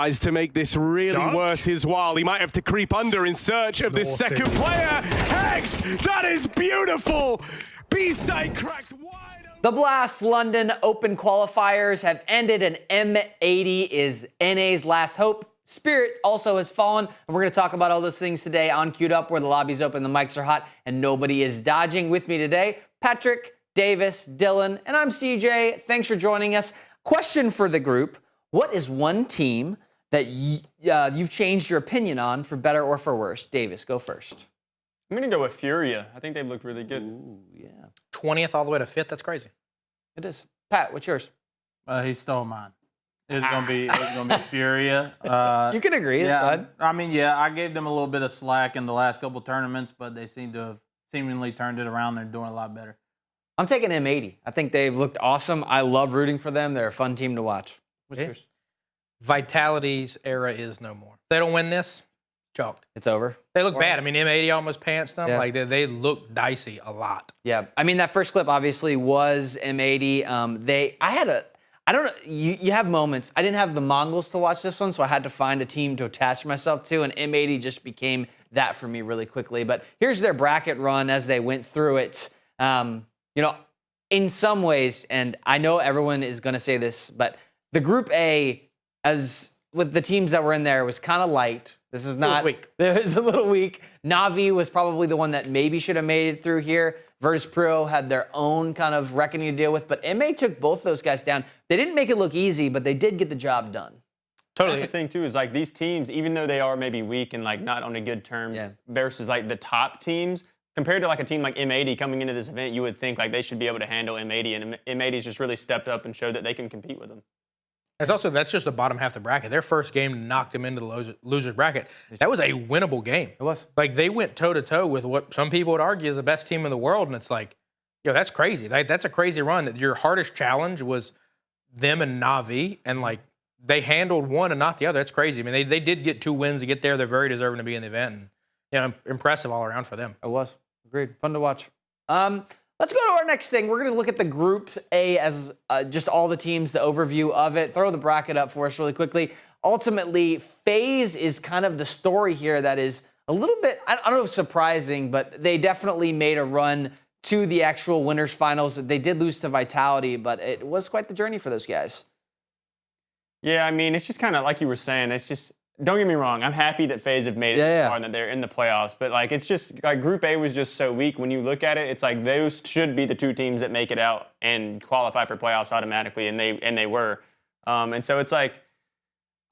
To make this really Donk? worth his while. He might have to creep under in search of this second player. Hex, that is beautiful. B-side cracked wide. The Blast London Open qualifiers have ended, and M80 is NA's last hope. Spirit also has fallen, and we're going to talk about all those things today on Queued Up, where the lobby's open, the mics are hot, and nobody is dodging. With me today, Patrick, Davis, Dylan, and I'm CJ. Thanks for joining us. Question for the group: what is one team that you've changed your opinion on, for better or for worse? Davis, go first. I'm going to go with Furia. I think they've looked really good. Ooh, yeah. 20th all the way to 5th. That's crazy. It is. Pat, what's yours? He stole mine. It's gonna be Furia. You can agree. Yeah, It's fine. I mean, yeah, I gave them a little bit of slack in the last couple tournaments, but they seem to have seemingly turned it around. They're doing a lot better. I'm taking M80. I think they've looked awesome. I love rooting for them. They're a fun team to watch. What's yours? Vitality's era is no more. If they don't win this, chalked. It's over. They look bad. I mean, M80 almost pantsed them. Yeah. Like they look dicey a lot. Yeah. I mean, that first clip obviously was M80. I don't know. You have moments. I didn't have the Mongols to watch this one, so I had to find a team to attach myself to, and M80 just became that for me really quickly. But here's their bracket run as they went through it. You know, in some ways, and I know everyone is going to say this, but the Group A, as with the teams that were in there, was kind of light. This is not weak. It was a little weak. Na'Vi was probably the one that maybe should have made it through here. Virtus.pro had their own kind of reckoning to deal with, but MA took both those guys down. They didn't make it look easy, but they did get the job done. Totally. That's the thing too, is like these teams, even though they are maybe weak and like not on a good terms, versus like the top teams, compared to like a team like M80 coming into this event, you would think like they should be able to handle M80, and M80's just really stepped up and showed that they can compete with them. That's just the bottom half of the bracket. Their first game knocked them into the loser's bracket. That was a winnable game. It was. Like, they went toe-to-toe with what some people would argue is the best team in the world, and it's like, yo, that's crazy. That's a crazy run. Your hardest challenge was them and Na'Vi, and, like, they handled one and not the other. That's crazy. I mean, they did get 2 wins to get there. They're very deserving to be in the event, and, you know, impressive all around for them. It was. Agreed. Fun to watch. Let's go to our next thing. We're going to look at the Group A as just all the teams, the overview of it. Throw the bracket up for us really quickly. Ultimately, FaZe is kind of the story here that is a little bit, I don't know if surprising, but they definitely made a run to the actual winners finals. They did lose to Vitality, but it was quite the journey for those guys. Yeah, I mean, it's just kind of like you were saying, it's just, don't get me wrong, I'm happy that FaZe have made it far and that they're in the playoffs, but like it's just like Group A was just so weak. When you look at it, it's like those should be the 2 teams that make it out and qualify for playoffs automatically, and they were. And so it's like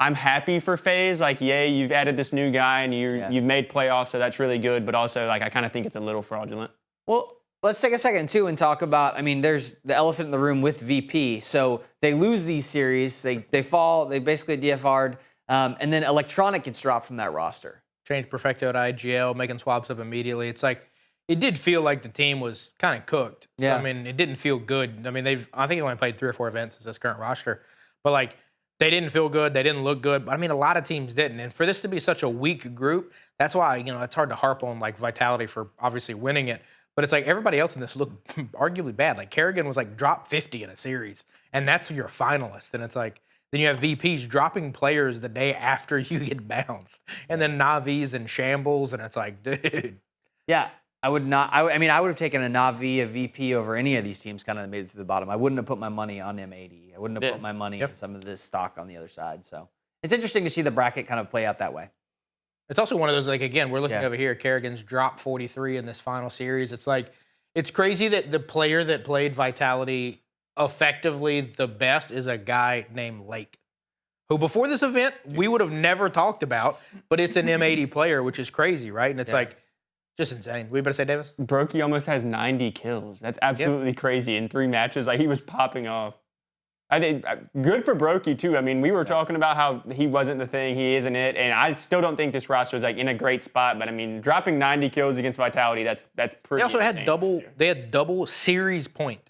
I'm happy for FaZe. Like, yay, you've added this new guy and you've made playoffs, so that's really good. But also, like, I kind of think it's a little fraudulent. Well, let's take a second too and talk about, I mean, there's the elephant in the room with VP. So they lose these series, they fall, they basically DFR'd. And then Electronic gets dropped from that roster. Changed Perfecto to IGL, making swaps up immediately. It's like, it did feel like the team was kind of cooked. Yeah. So, I mean, it didn't feel good. I mean, I think they only played 3 or 4 events as this current roster. But, like, they didn't feel good. They didn't look good. But, I mean, a lot of teams didn't. And for this to be such a weak group, that's why, you know, it's hard to harp on, like, Vitality for obviously winning it. But it's like everybody else in this looked arguably bad. Like, Kerrigan was, like, drop 50 in a series. And that's your finalist. And it's like, then you have VPs dropping players the day after you get bounced. And then Na'Vi's in shambles, and it's like, dude. Yeah, I would not. I mean, I would have taken a Na'Vi, a VP over any of these teams kind of made it to the bottom. I wouldn't have put my money on M80. I wouldn't have put my money on some of this stock on the other side. So it's interesting to see the bracket kind of play out that way. It's also one of those, like, again, we're looking over here. Kerrigan's dropped 43 in this final series. It's like, it's crazy that the player that played Vitality effectively the best is a guy named Lake, who before this event we would have never talked about, but it's an M80 player, which is crazy, right? And it's like just insane. We better say, Davis? Brokey almost has 90 kills. That's absolutely crazy in 3 matches. Like, he was popping off. I think good for Brokey too. I mean, we were talking about how he wasn't the thing, he isn't it, and I still don't think this roster is like in a great spot. But I mean, dropping 90 kills against Vitality, that's pretty. They also insane. had double series point.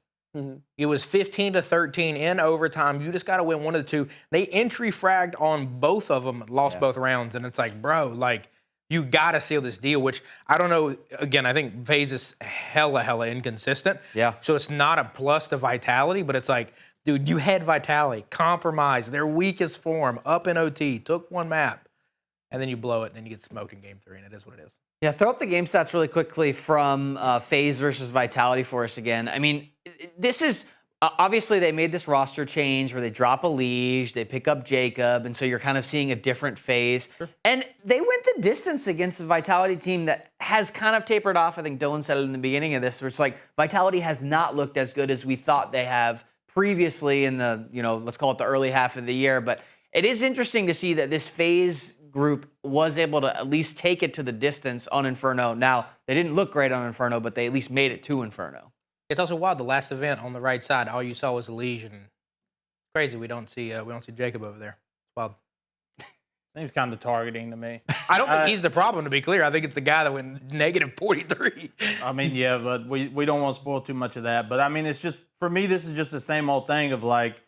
It was 15-13 in overtime. You just got to win one of the 2. They entry fragged on both of them, lost both rounds, and it's like, bro, like, you got to seal this deal, which I don't know. Again, I think FaZe is hella inconsistent. Yeah. So it's not a plus to Vitality, but it's like dude, you had Vitality compromise their weakest form up in OT, took one map, and then you blow it, and then you get smoked in game 3, and it is what it is. Yeah, throw up the game stats really quickly from FaZe versus Vitality for us again. I mean, this is obviously they made this roster change where they drop a Liege, they pick up Jacob, and so you're kind of seeing a different FaZe. Sure. And they went the distance against the Vitality team that has kind of tapered off. I think Dylan said it in the beginning of this, where it's like Vitality has not looked as good as we thought they have previously in the, let's call it the early half of the year. But it is interesting to see that this FaZe group was able to at least take it to the distance on Inferno. Now, they didn't look great on Inferno, but they at least made it to Inferno. It's also wild. The last event on the right side, all you saw was a Legion. Crazy. We don't see Jacob over there. It's wild. Seems kind of targeting to me. I don't think he's the problem, to be clear. I think it's the guy that went negative 43. I mean, yeah, but we don't want to spoil too much of that. But I mean, it's just, for me, this is just the same old thing of like,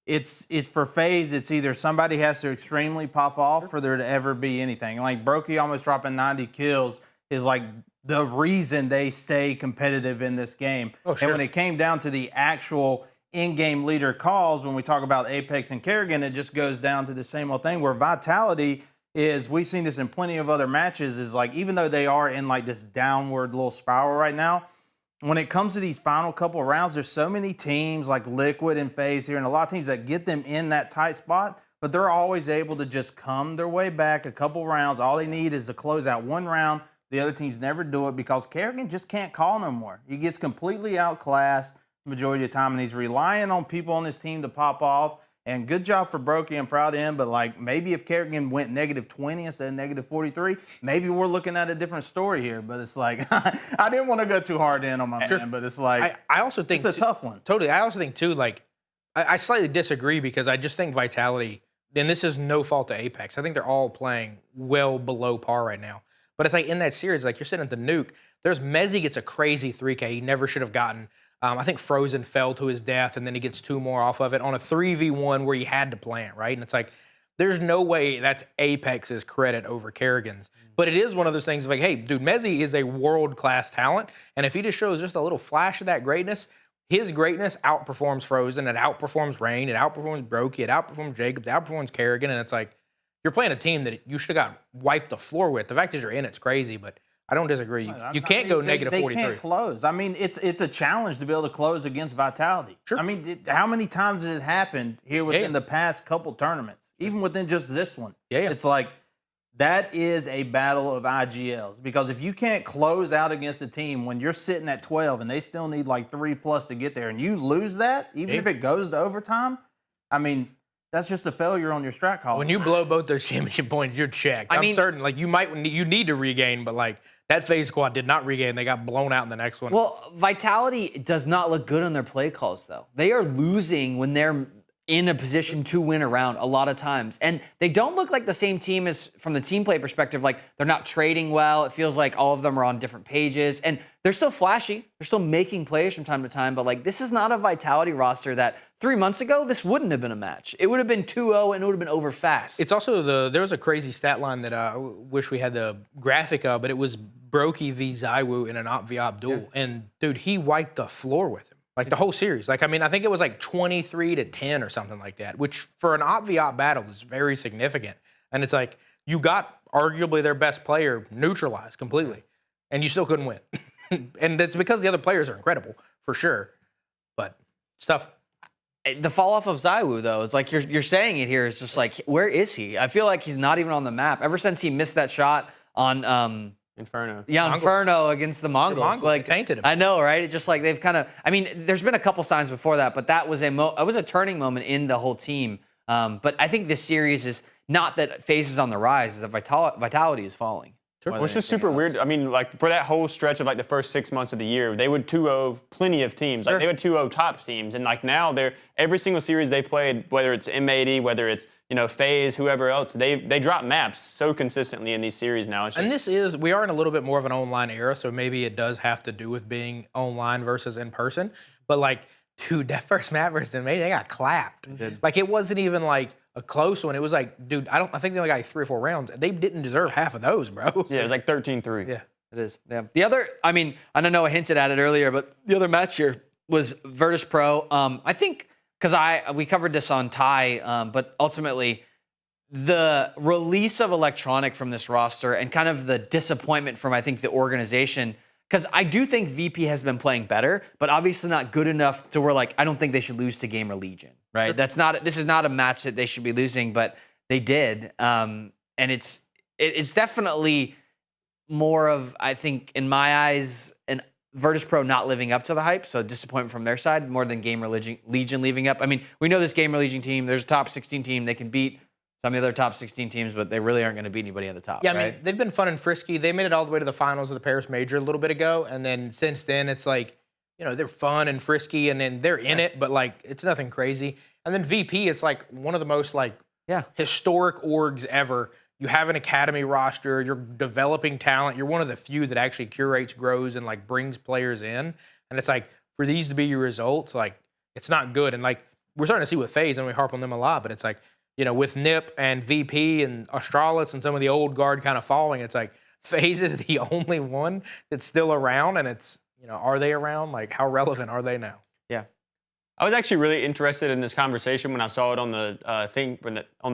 it's for FaZe, it's either somebody has to extremely pop off for there to ever be anything. Like Brokey almost dropping 90 kills is like the reason they stay competitive in this game. Oh, sure. And when it came down to the actual in-game leader calls, when we talk about Apex and Kerrigan, it just goes down to the same old thing where Vitality is, we've seen this in plenty of other matches, is like even though they are in like this downward little spiral right now, when it comes to these final couple of rounds, there's so many teams like Liquid and FaZe here and a lot of teams that get them in that tight spot, but they're always able to just come their way back a couple rounds. All they need is to close out one round. The other teams never do it because Kerrigan just can't call no more. He gets completely outclassed the majority of the time, and he's relying on people on this team to pop off. And good job for Brokey. I'm proud of him. But, like, maybe if Kerrigan went negative 20 instead of negative 43, maybe we're looking at a different story here. But it's like, I didn't want to go too hard in on my man, but it's like, I also think it's a tough one. Totally. I also think, too, like, I slightly disagree because I just think Vitality, and this is no fault to Apex. I think they're all playing well below par right now. But it's like in that series, like you're sitting at the nuke, there's Mezzy gets a crazy 3K he never should have gotten. I think Frozen fell to his death, and then he gets 2 more off of it on a 3v1 where he had to plant, right? And it's like, there's no way that's Apex's credit over Kerrigan's. But it is one of those things of like, hey, dude, Mezzy is a world-class talent, and if he just shows just a little flash of that greatness, his greatness outperforms Frozen, it outperforms Rain, it outperforms Brokey, it outperforms Jacobs, it outperforms Kerrigan, and it's like, you're playing a team that you should have got wiped the floor with. The fact that you're in it's crazy, but I don't disagree. You can't go negative 43. They can't close. I mean, it's a challenge to be able to close against Vitality. Sure. I mean, how many times has it happened here within the past couple tournaments, even within just this one? Yeah. It's like that is a battle of IGLs because if you can't close out against a team when you're sitting at 12 and they still need like 3+ to get there and you lose that, even if it goes to overtime, I mean, that's just a failure on your strat call. When you blow both those championship points, you're checked. I'm certain, like you need to regain, but like that FaZe squad did not regain. They got blown out in the next one. Well, Vitality does not look good on their play calls, though. They are losing when they're in a position to win a round a lot of times. And they don't look like the same team as from the team play perspective. Like they're not trading well. It feels like all of them are on different pages. And they're still flashy. They're still making plays from time to time. But like this is not a Vitality roster that 3 months ago, this wouldn't have been a match. It would have been 2-0 and it would have been over fast. It's also there was a crazy stat line that I wish we had the graphic of, but it was Brokey v. Zywoo in an op-v-op duel. Yeah. And dude, he wiped the floor with him. Like the whole series. Like, I mean, I think it was like 23-10 or something like that, which for an op-v-op battle is very significant. And it's like, you got arguably their best player neutralized completely, and you still couldn't win. And it's because the other players are incredible, for sure. But it's tough. The fall-off of Zywoo, though, it's like you're saying it here. It's just like, where is he? I feel like he's not even on the map. Ever since he missed that shot on Inferno. Yeah, Mongols. Inferno against the Mongols. Like, tainted him. I know, right? It's just like they've kind of, I mean, there's been a couple signs before that, but that was a turning moment in the whole team. But I think this series is not that FaZe is on the rise, is that Vitality is falling. Well, it's just super weird. I mean, like, for that whole stretch of, like, the first 6 months of the year, they would 2-0 plenty of teams. Like, they would 2-0 top teams. And, like, now every single series they played, whether it's M80, whether it's, FaZe, whoever else, they drop maps so consistently in these series now. And we are in a little bit more of an online era, so maybe it does have to do with being online versus in person. But, like, dude, that first map versus M80, they got clapped. Like, it wasn't even, like, a close one. It was like, dude, I think they only got like 3 or 4 rounds. They didn't deserve half of those, bro. Yeah, it was like 13-3. Yeah, it is. Yeah. The other, I mean, I don't know, I hinted at it earlier, but the other match here was Virtus.pro. I think because we covered this on Ty, but ultimately the release of Electronic from this roster and kind of the disappointment from, I think, the organization, because I do think VP has been playing better, but obviously not good enough to where, like, I don't think they should lose to Gamer Legion, right? Sure. This is not a match that they should be losing, but they did. And it's definitely more of, I think, in my eyes, an Virtus.pro not living up to the hype, so disappointment from their side more than Gamer Legion leaving up. I mean, we know this Gamer Legion team, there's a top 16 team, they can beat some of the other top 16 teams, but they really aren't going to beat anybody at the top. Yeah, right? I mean, they've been fun and frisky. They made it all the way to the finals of the Paris Major a little bit ago, and then since then, it's like, you know, they're fun and frisky, and then they're in it, but like, it's nothing crazy. And then VP, it's like one of the most like historic orgs ever. You have an academy roster, you're developing talent, you're one of the few that actually curates, grows, and like brings players in. And it's like, for these to be your results, like, it's not good. And like, we're starting to see with FaZe, and we harp on them a lot, but it's like, you know, with Nip and VP and Astralis and some of the old guard kind of falling, it's like FaZe is the only one that's still around, and it's, you know, are they around? Like, how relevant are they now? Yeah. I was actually really interested in this conversation when I saw it on the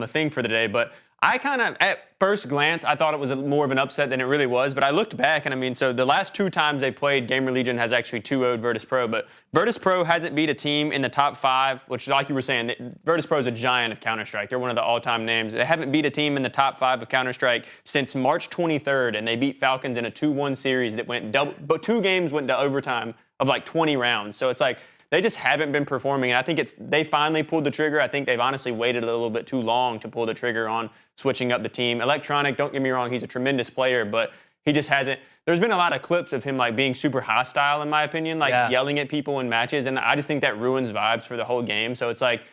thing for the day, but I kind of, at first glance, I thought it was more of an upset than it really was, but I looked back, and I mean, so the last 2 times they played, Gamer Legion has actually 2-0'd Virtus.pro, but Virtus.pro hasn't beat a team in the top 5, which, like you were saying, Virtus.pro is a giant of Counter-Strike. They're one of the all-time names. They haven't beat a team in the top 5 of Counter-Strike since March 23rd, and they beat Falcons in a 2-1 series that went but 2 games went to overtime of like 20 rounds. So it's like, they just haven't been performing, and I think they finally pulled the trigger. I think they've honestly waited a little bit too long to pull the trigger on switching up the team. Electronic, don't get me wrong, he's a tremendous player, but he just hasn't. There's been a lot of clips of him like being super hostile, in my opinion, like yelling at people in matches, and I just think that ruins vibes for the whole game. So it's like,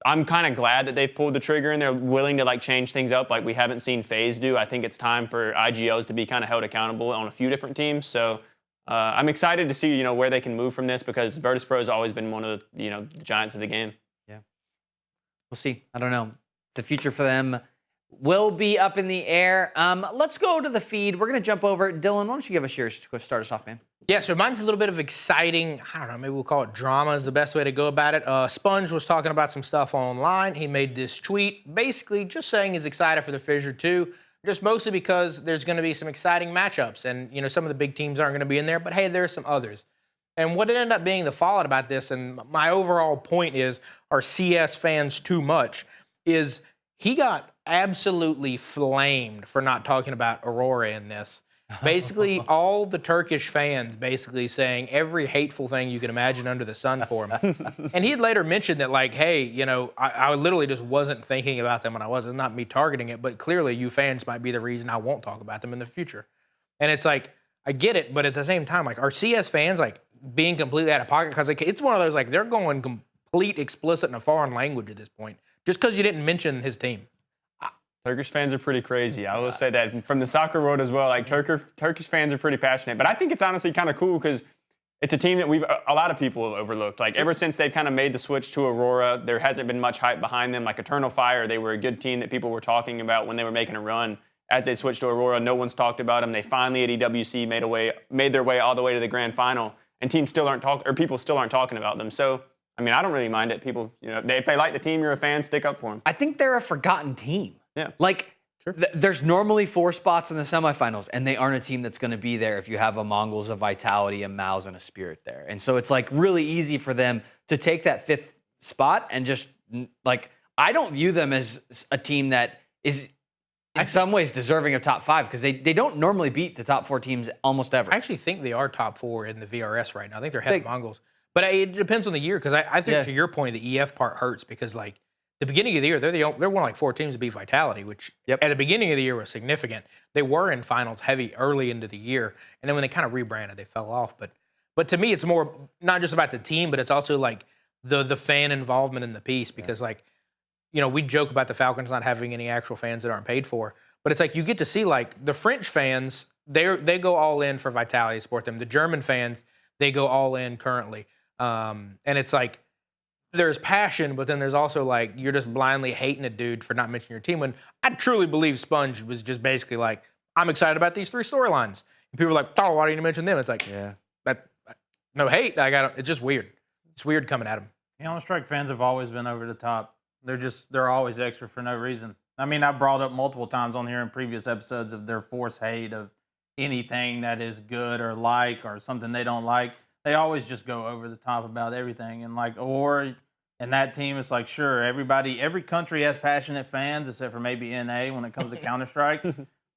I'm kind of glad that they've pulled the trigger and they're willing to like change things up like we haven't seen FaZe do. I think it's time for IGLs to be kind of held accountable on a few different teams. So I'm excited to see, you know, where they can move from this, because Virtus.pro has always been one of the, you know, the giants of the game. Yeah. We'll see. I don't know. The future for them will be up in the air. Let's go to the feed. We're going to jump over. Dylan, why don't you give us yours to start us off, man? Yeah, so mine's a little bit of exciting, I don't know, maybe we'll call it drama is the best way to go about it. Sponge was talking about some stuff online. He made this tweet basically just saying he's excited for the Fissure 2. Just mostly because there's going to be some exciting matchups, and you know, some of the big teams aren't going to be in there, but hey, there are some others. And what ended up being the fallout about this, and my overall point is, are CS fans too much, is he got absolutely flamed for not talking about Aurora in this. Basically, all the Turkish fans basically saying every hateful thing you can imagine under the sun for him. And he had later mentioned that, like, hey, you know, I literally just wasn't thinking about them when I was. It's not me targeting it, but clearly you fans might be the reason I won't talk about them in the future. And it's like, I get it, but at the same time, like, are CS fans, like, being completely out of pocket? Because like, it's one of those, like, they're going complete explicit in a foreign language at this point, just because you didn't mention his team. Turkish fans are pretty crazy. I will say that from the soccer world as well. Like Turkish fans are pretty passionate, but I think it's honestly kind of cool because it's a team that a lot of people have overlooked. Like ever since they've kind of made the switch to Aurora, there hasn't been much hype behind them. Like Eternal Fire, they were a good team that people were talking about when they were making a run. As they switched to Aurora, no one's talked about them. They finally at EWC made their way all the way to the grand final, and teams still aren't people still aren't talking about them. So I mean, I don't really mind it. People, you know, if they like the team, you're a fan, stick up for them. I think they're a forgotten team. Yeah. Like, there's normally 4 spots in the semifinals, and they aren't a team that's going to be there if you have a Mongols, a Vitality, a Maus, and a Spirit there. And so it's, like, really easy for them to take that 5th spot and just, like, I don't view them as a team that is in some ways deserving of top 5 because they don't normally beat the top 4 teams almost ever. I actually think they are top 4 in the VRS right now. I think they're ahead of Mongols. But it depends on the year, because I think to your point, the EF part hurts because, like, the beginning of the year, they're one of like 4 teams to beat Vitality, which at the beginning of the year was significant. They were in finals heavy early into the year, and then when they kind of rebranded, they fell off. But to me, it's more not just about the team, but it's also like the fan involvement in the piece, because like, you know, we joke about the Falcons not having any actual fans that aren't paid for, but it's like you get to see like the French fans, they go all in for Vitality to support them. The German fans, they go all in currently, and it's like, there's passion, but then there's also like, you're just blindly hating a dude for not mentioning your team. When I truly believe Sponge was just basically like, I'm excited about these 3 storylines. And people are like, oh, why didn't you mention them? It's like, no hate. It's just weird. It's weird coming at him. Counter-Strike fans have always been over the top. They're always extra for no reason. I mean, I brought up multiple times on here in previous episodes of their forced hate of anything that is good or something they don't like. They always just go over the top about everything. And and that team, it's like, sure, every country has passionate fans except for maybe NA when it comes to Counter-Strike.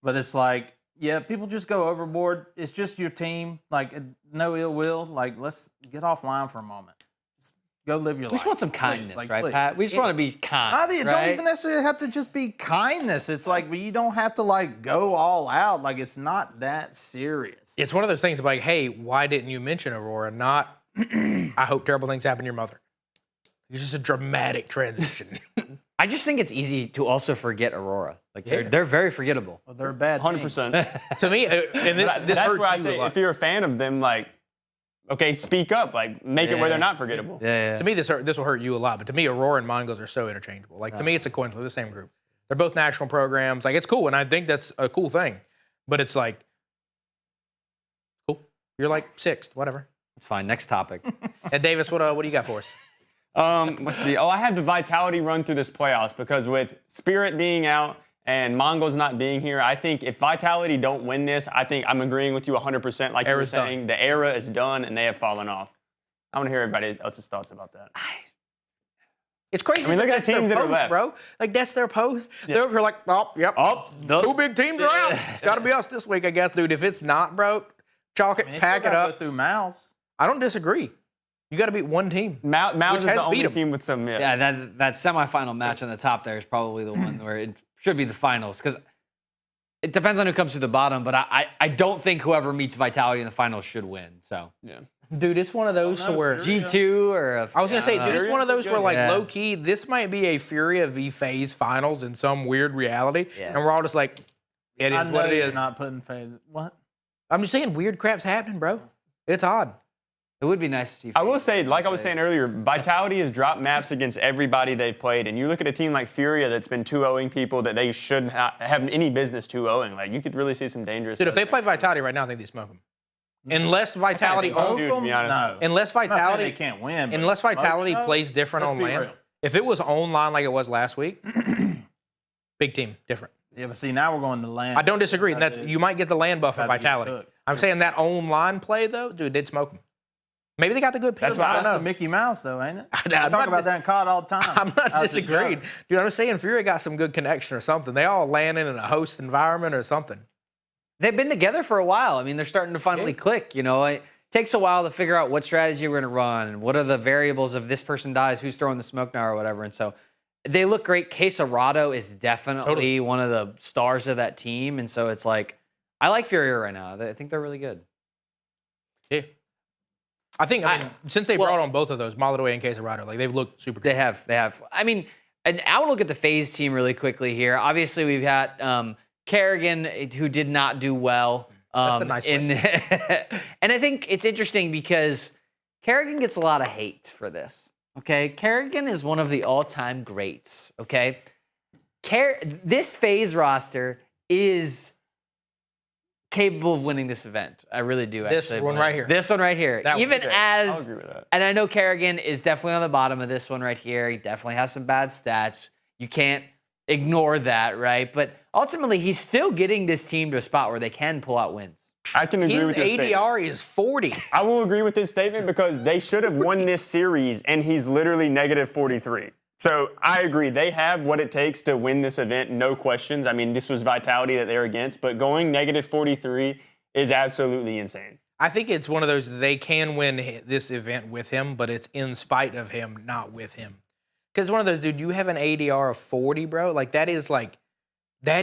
But it's like, yeah, people just go overboard. It's just your team. Like, no ill will. Like, let's get offline for a moment. Just go live your life. We just want some kindness, Like, right, please. Pat? We just want to be kind. It right? don't even necessarily have to just be kindness. It's like, you don't have to, like, go all out. Like, it's not that serious. It's one of those things like, hey, why didn't you mention Aurora? Not, I hope terrible things happen to your mother. It's just a dramatic transition. I just think it's easy to also forget Aurora. Like they're very forgettable. Well, they're a bad 100%. To me, and this That's hurts where I you say, a lot. if you're a fan of them, like, okay, speak up. Like, make it where they're not forgettable. Yeah. To me, this will hurt you a lot. But to me, Aurora and Mongols are so interchangeable. Like, to me, it's a coin flip, the same group. They're both national programs. Like, it's cool, and I think that's a cool thing. But it's like, cool. You're like sixth, whatever. It's fine. Next topic. And Davis, what do you got for us? Let's see. Oh, I have the Vitality run through this playoffs because with Spirit being out and Mongols not being here, I think if Vitality don't win this, I think I'm agreeing with you 100%. Like you were saying, the era is done and they have fallen off. I want to hear everybody else's thoughts about that. It's crazy. I mean, look at the teams that are left, bro. Like, that's their post. Yeah. They're over here like, two big teams are out. It's got to be us this week, I guess, dude. If it's not, bro, chalk it, pack it up. Go through MaTYS. I don't disagree. You got to beat one team. MaTYS is the only team with some. Yeah, that semifinal match on the top there is probably the one where it should be the finals because it depends on who comes to the bottom. But I don't think whoever meets Vitality in the finals should win. So yeah, dude, it's one of those to where G2 or I was gonna say, dude, it's one of those where like low Yeah. key, this might be a Furia v FaZe finals in some weird reality, and we're all just like, it is what it is. Not putting FaZe. What? I'm just saying, weird crap's happening, bro. It's odd. it would be nice to see. I will say, like I was saying earlier, Vitality has dropped maps against everybody they've played. And you look at a team like Furia that's been 2-0ing people that they shouldn't have any business 2-0ing. Like, you could really see some dangerous. Dude, if they play Vitality right now, I think they smoke them. Unless Vitality Dude, to be honest. No. Unless I'm not saying Vitality they can't win. but Unless Vitality smoke show? plays different Let's on be land. real. If it was on line like it was last week, big team, different. Yeah, but see, now we're going to land. I don't disagree. And that you might get the land buff at About to get Vitality. cooked. I'm saying that on line play though, dude, they'd smoke them. Maybe they got the good picks. I don't That's know. the Mickey Mouse, though, ain't it? I'm I talk not about that in COD all the time. I'm not How's the disagreeing. jump? Dude, I'm saying Fury got some good connection or something. They all landing in a host environment or something. They've been together for a while. I mean, they're starting to finally click. You know, it takes a while to figure out what strategy we're going to run and what are the variables if this person dies, who's throwing the smoke now or whatever. And so they look great. Quesarado is definitely one of the stars of that team. And so it's like, I like Furia right now. I think they're really good. Yeah. I mean, since they brought on both of those, Molotov and Quesarado, like they've looked super good. They have. I mean, and I want to look at the FaZe team really quickly here. Obviously, we've got Kerrigan, who did not do well. That's a nice and I think it's interesting because Kerrigan gets a lot of hate for this. Okay, Kerrigan is one of the all-time greats. Okay, this FaZe roster is capable of winning this event. I really do. This actually one believe. right here. This one right here. That Even one. as, I'll agree with that. and I know Kerrigan is definitely on the bottom of this one right here. He definitely has some bad stats. You can't ignore that, right? But ultimately, he's still getting this team to a spot where they can pull out wins. I can agree His with your statement. ADR is 40. I will agree with this statement because they should have won this series, and he's literally negative 43. So I agree. They have what it takes to win this event, no questions. I mean, this was Vitality that they're against, but going negative 43 is absolutely insane. I think it's one of those, they can win this event with him, but it's in spite of him, not with him. Because one of those, dude, you have an ADR of 40, bro. That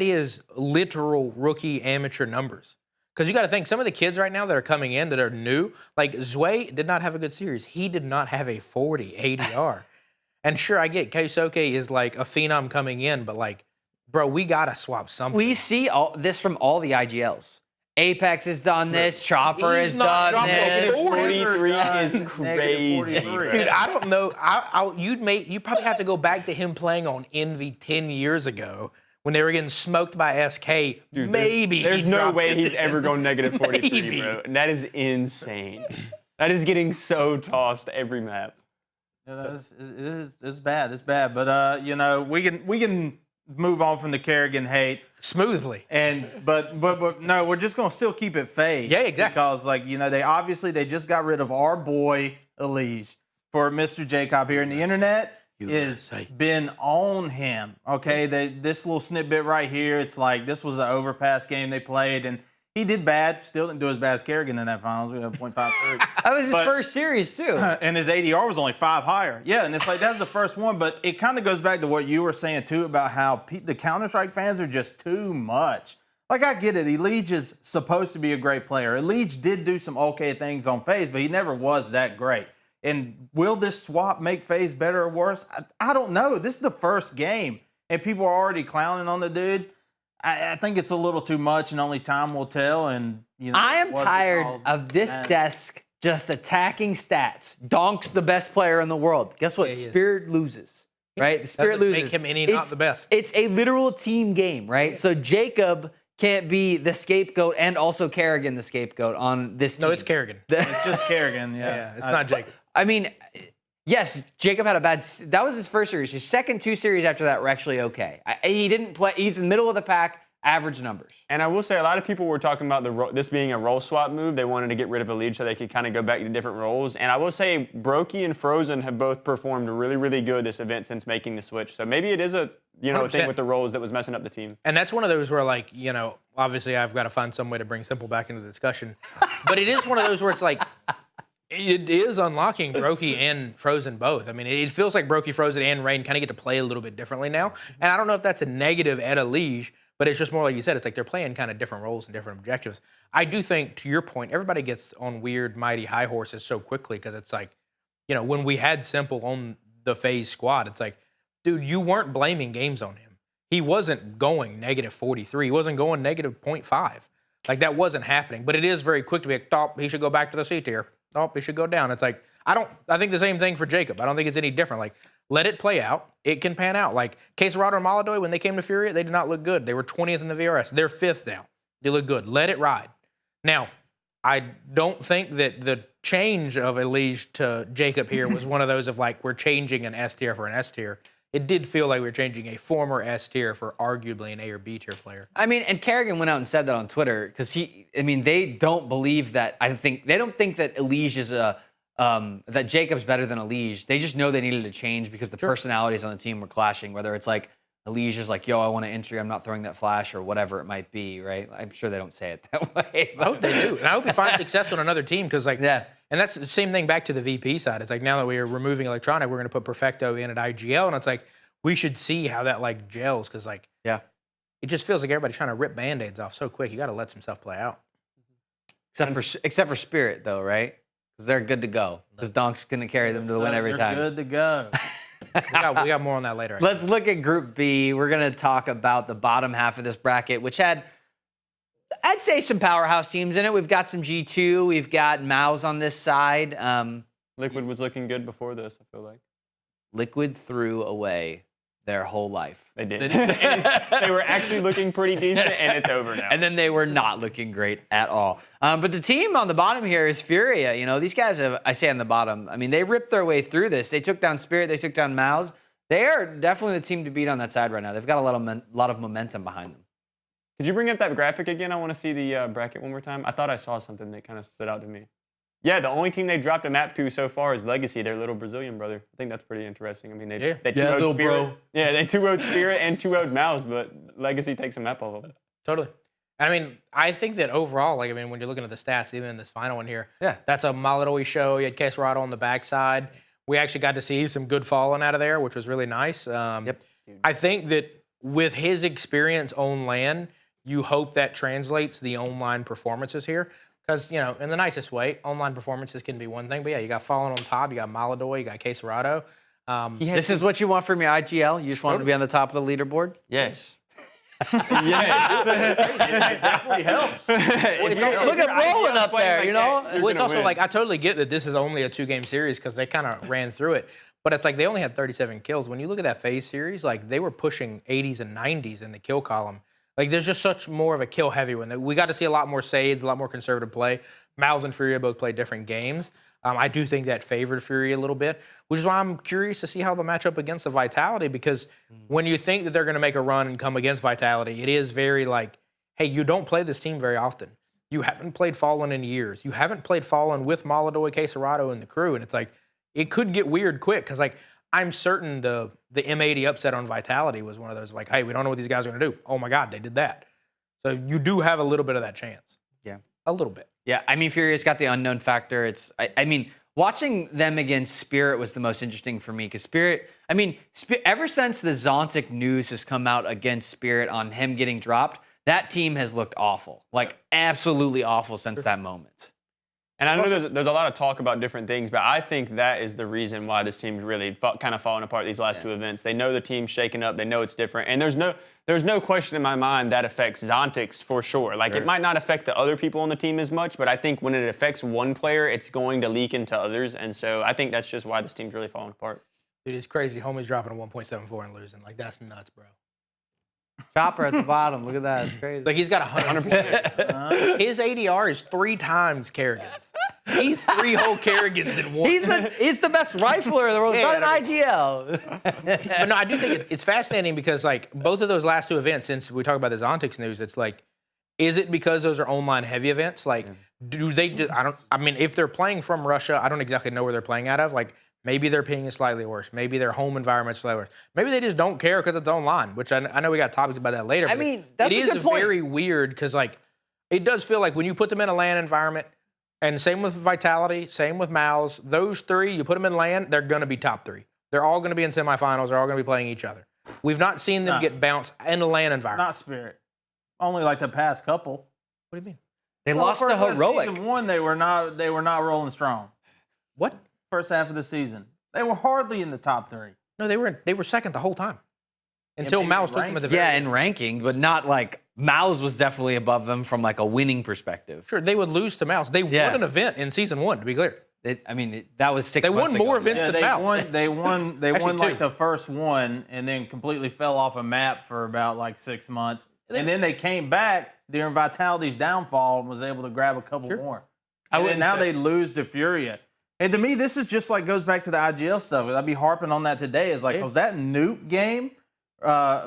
is literal rookie amateur numbers. Because you got to think, some of the kids right now that are coming in that are new, like Zway did not have a good series. He did not have a 40 ADR. And sure, I get Keisuke is like a phenom coming in, but like, bro, we got to swap something. We see all this from all the IGLs. Apex has done this. Chopper has done this. Negative 43 is crazy. Dude, I don't know. You probably have to go back to him playing on Envy 10 years ago when they were getting smoked by SK. Dude, maybe there's he no dropped way it he's then. ever going negative 43, Maybe. bro. That is insane. That is getting so tossed every map. It's bad. It's bad. But we can move on from the Kerrigan hate smoothly. But no, we're just gonna still keep it FaZe. Yeah, exactly. Because they just got rid of our boy Elige for Mr. Jacob here, and the internet is been on him. Okay, this little snippet right here, it's like this was an overpass game they played, and he did bad. Still didn't do as bad as Kerrigan in that finals. We had 0.53. That was his first series too, and his ADR was only 5 higher. Yeah, and it's like that's the first one. But it kind of goes back to what you were saying too about how the Counter-Strike fans are just too much. Like I get it, Elige is supposed to be a great player. Elige did do some okay things on FaZe, but he never was that great. And will this swap make FaZe better or worse? I don't know. This is the first game, and people are already clowning on the dude. I think it's a little too much, and only time will tell. And I am tired of this desk just attacking stats. Donk's the best player in the world. Guess what? Spirit loses, right? The Spirit loses. Make him any not the best. It's a literal team game, right? So Jacob can't be the scapegoat and also Kerrigan the scapegoat on this team. No, it's Kerrigan. It's just Kerrigan. Yeah, it's not Jacob. I mean, yes, Jacob had a bad. That was his first series. His second 2 series after that were actually okay. He didn't play. He's in the middle of the pack, average numbers. And I will say, a lot of people were talking about this being a role swap move. They wanted to get rid of Elige so they could kind of go back to different roles. And I will say, Brokey and Frozen have both performed really, really good this event since making the switch. So maybe it is a thing with the roles that was messing up the team. And that's one of those where, like, obviously I've got to find some way to bring Simple back into the discussion. But it is one of those where it's like, it is unlocking Brokey and Frozen both. I mean, it feels like Brokey, Frozen, and Rain kind of get to play a little bit differently now. And I don't know if that's a negative at Elige, but it's just more like you said. It's like they're playing kind of different roles and different objectives. I do think, to your point, everybody gets on weird, mighty high horses so quickly because it's like, when we had Simple on the FaZe squad, it's like, dude, you weren't blaming games on him. He wasn't going negative 43. He wasn't going negative 0.5. Like, that wasn't happening. But it is very quick to be like, oh, he should go back to the C tier. Oh, he should go down. It's like, I think the same thing for Jacob. I don't think it's any different. Like, let it play out. It can pan out. Like, Quesarado and MaTYS, when they came to Furia, they did not look good. They were 20th in the VRS. They're 5th now. They look good. Let it ride. Now, I don't think that the change of Elige to Jacob here was one of those of like, we're changing an S tier for an S tier. It did feel like we were changing a former S tier for arguably an A or B tier player. I mean, and Kerrigan went out and said that on Twitter because they don't believe that. They don't think that Elige is that Jacob's better than Elige. They just know they needed to change because the personalities on the team were clashing. Whether it's like Elige is like, yo, I want to entry, I'm not throwing that flash, or whatever it might be, right? I'm sure they don't say it that way. I hope they do. And I hope he finds success on another team because, like, and that's the same thing back to the VP side. It's like now that we are removing Electronic, we're going to put Perfecto in at IGL, and it's like we should see how that like gels because, like, it just feels like everybody's trying to rip Band-Aids off so quick. You got to let some stuff play out. Except for Spirit, though, right? Because they're good to go. Because Donk's going to carry them to the win every time. Good to go. we got more on that later. Let's look at Group B. We're going to talk about the bottom half of this bracket, which had, I'd say, some powerhouse teams in it. We've got some G2. We've got MaTYS on this side. Liquid was looking good before this, I feel like. Liquid threw away their whole life. They did. They were actually looking pretty decent, and it's over now. And then they were not looking great at all. But the team on the bottom here is Furia. These guys have, I say on the bottom, I mean, they ripped their way through this. They took down Spirit. They took down MaTYS. They are definitely the team to beat on that side right now. They've got a lot of momentum behind them. Could you bring up that graphic again? I want to see the bracket one more time. I thought I saw something that kind of stood out to me. Yeah, the only team they dropped a map to so far is Legacy, their little Brazilian brother. I think that's pretty interesting. I mean, they 2-0'd Spirit. Bro. Yeah, they 2-0'd Spirit and 2-0'd MaTYS, but Legacy takes a map off of them. Totally. I mean, I think that overall, like, I mean, when you're looking at the stats, even in this final one here, that's a MaTYS show. You had Quesarado on the backside. We actually got to see some good falling out of there, which was really nice. I think that with his experience on LAN, you hope that translates the online performances here. Because, in the nicest way, online performances can be one thing. But, yeah, you got Fallen on top. You got MaTYS. You got Quesarado. This is what you want from your IGL? You just want to be on the top of the leaderboard? Yes. Yes. It definitely helps. Look at rolling up there, Well, it's also like I totally get that this is only a 2-game series because they kind of ran through it. But it's like they only had 37 kills. When you look at that FaZe series, like they were pushing 80s and 90s in the kill column. Like, there's just such more of a kill-heavy one. We got to see a lot more Sades, a lot more conservative play. MaTYS and Furia both play different games. I do think that favored Furia a little bit, which is why I'm curious to see how they'll match up against the Vitality, because when you think that they're going to make a run and come against Vitality, it is very like, hey, you don't play this team very often. You haven't played Fallen in years. You haven't played Fallen with Maladoy, Quesarado, and the crew, and it's like, it could get weird quick, because like, I'm certain the M80 upset on Vitality was one of those like, hey, we don't know what these guys are going to do. Oh my God, they did that. So you do have a little bit of that chance. Yeah. A little bit. Yeah, I mean, Furia's got the unknown factor. I mean, watching them against Spirit was the most interesting for me, because Spirit, I mean, ever since the Zontic news has come out against Spirit on him getting dropped, that team has looked awful, like absolutely awful since that moment. And I know there's a lot of talk about different things, but I think that is the reason why this team's really kind of fallen apart these last two events. They know the team's shaken up. They know it's different. And there's no question in my mind that affects Zontix for sure. Like, it might not affect the other people on the team as much, but I think when it affects one player, it's going to leak into others. And so I think that's just why this team's really falling apart. Dude, it's crazy. Homie's dropping a 1.74 and losing. Like, that's nuts, bro. Chopper at the bottom. Look at that. It's crazy. Like, he's got 100%. His ADR is 3 times Kerrigan's. He's 3 whole Kerrigans in one. He's the best rifler in the world. Yeah, not an IGL. But no, I do think it's fascinating, because like both of those last 2 events, since we talk about the Zontix news, it's like, is it because those are online heavy events? Like, do they just, I mean, if they're playing from Russia, I don't exactly know where they're playing out of. Like, maybe their ping is slightly worse. Maybe their home environment's slightly worse. Maybe they just don't care because it's online, which I know we got topics about that later. I mean, that's a good point. It is very weird, because like, it does feel like when you put them in a LAN environment, and same with Vitality, same with MaTYS, those 3, you put them in LAN, they're going to be top 3. They're all going to be in semifinals. They're all going to be playing each other. We've not seen them get bounced in a LAN environment. Not Spirit. Only like the past couple. What do you mean? They lost the heroic. Season 1, they were not rolling strong. What? First half of the season, they were hardly in the top 3. No, they were second the whole time. Until MaTYS took them at the very end. In ranking, but not like MaTYS was definitely above them from like a winning perspective. Sure, they would lose to MaTYS. They won an event in season 1, to be clear. That was 6 months ago. They won more events than MaTYS. They won like 2. the first one, and then completely fell off a map for about like 6 months. And then they came back during Vitality's downfall and was able to grab a couple more. And then now they lose to Furia. And to me, this is just like goes back to the IGL stuff. I'd be harping on that today. Is like, because that Nuke game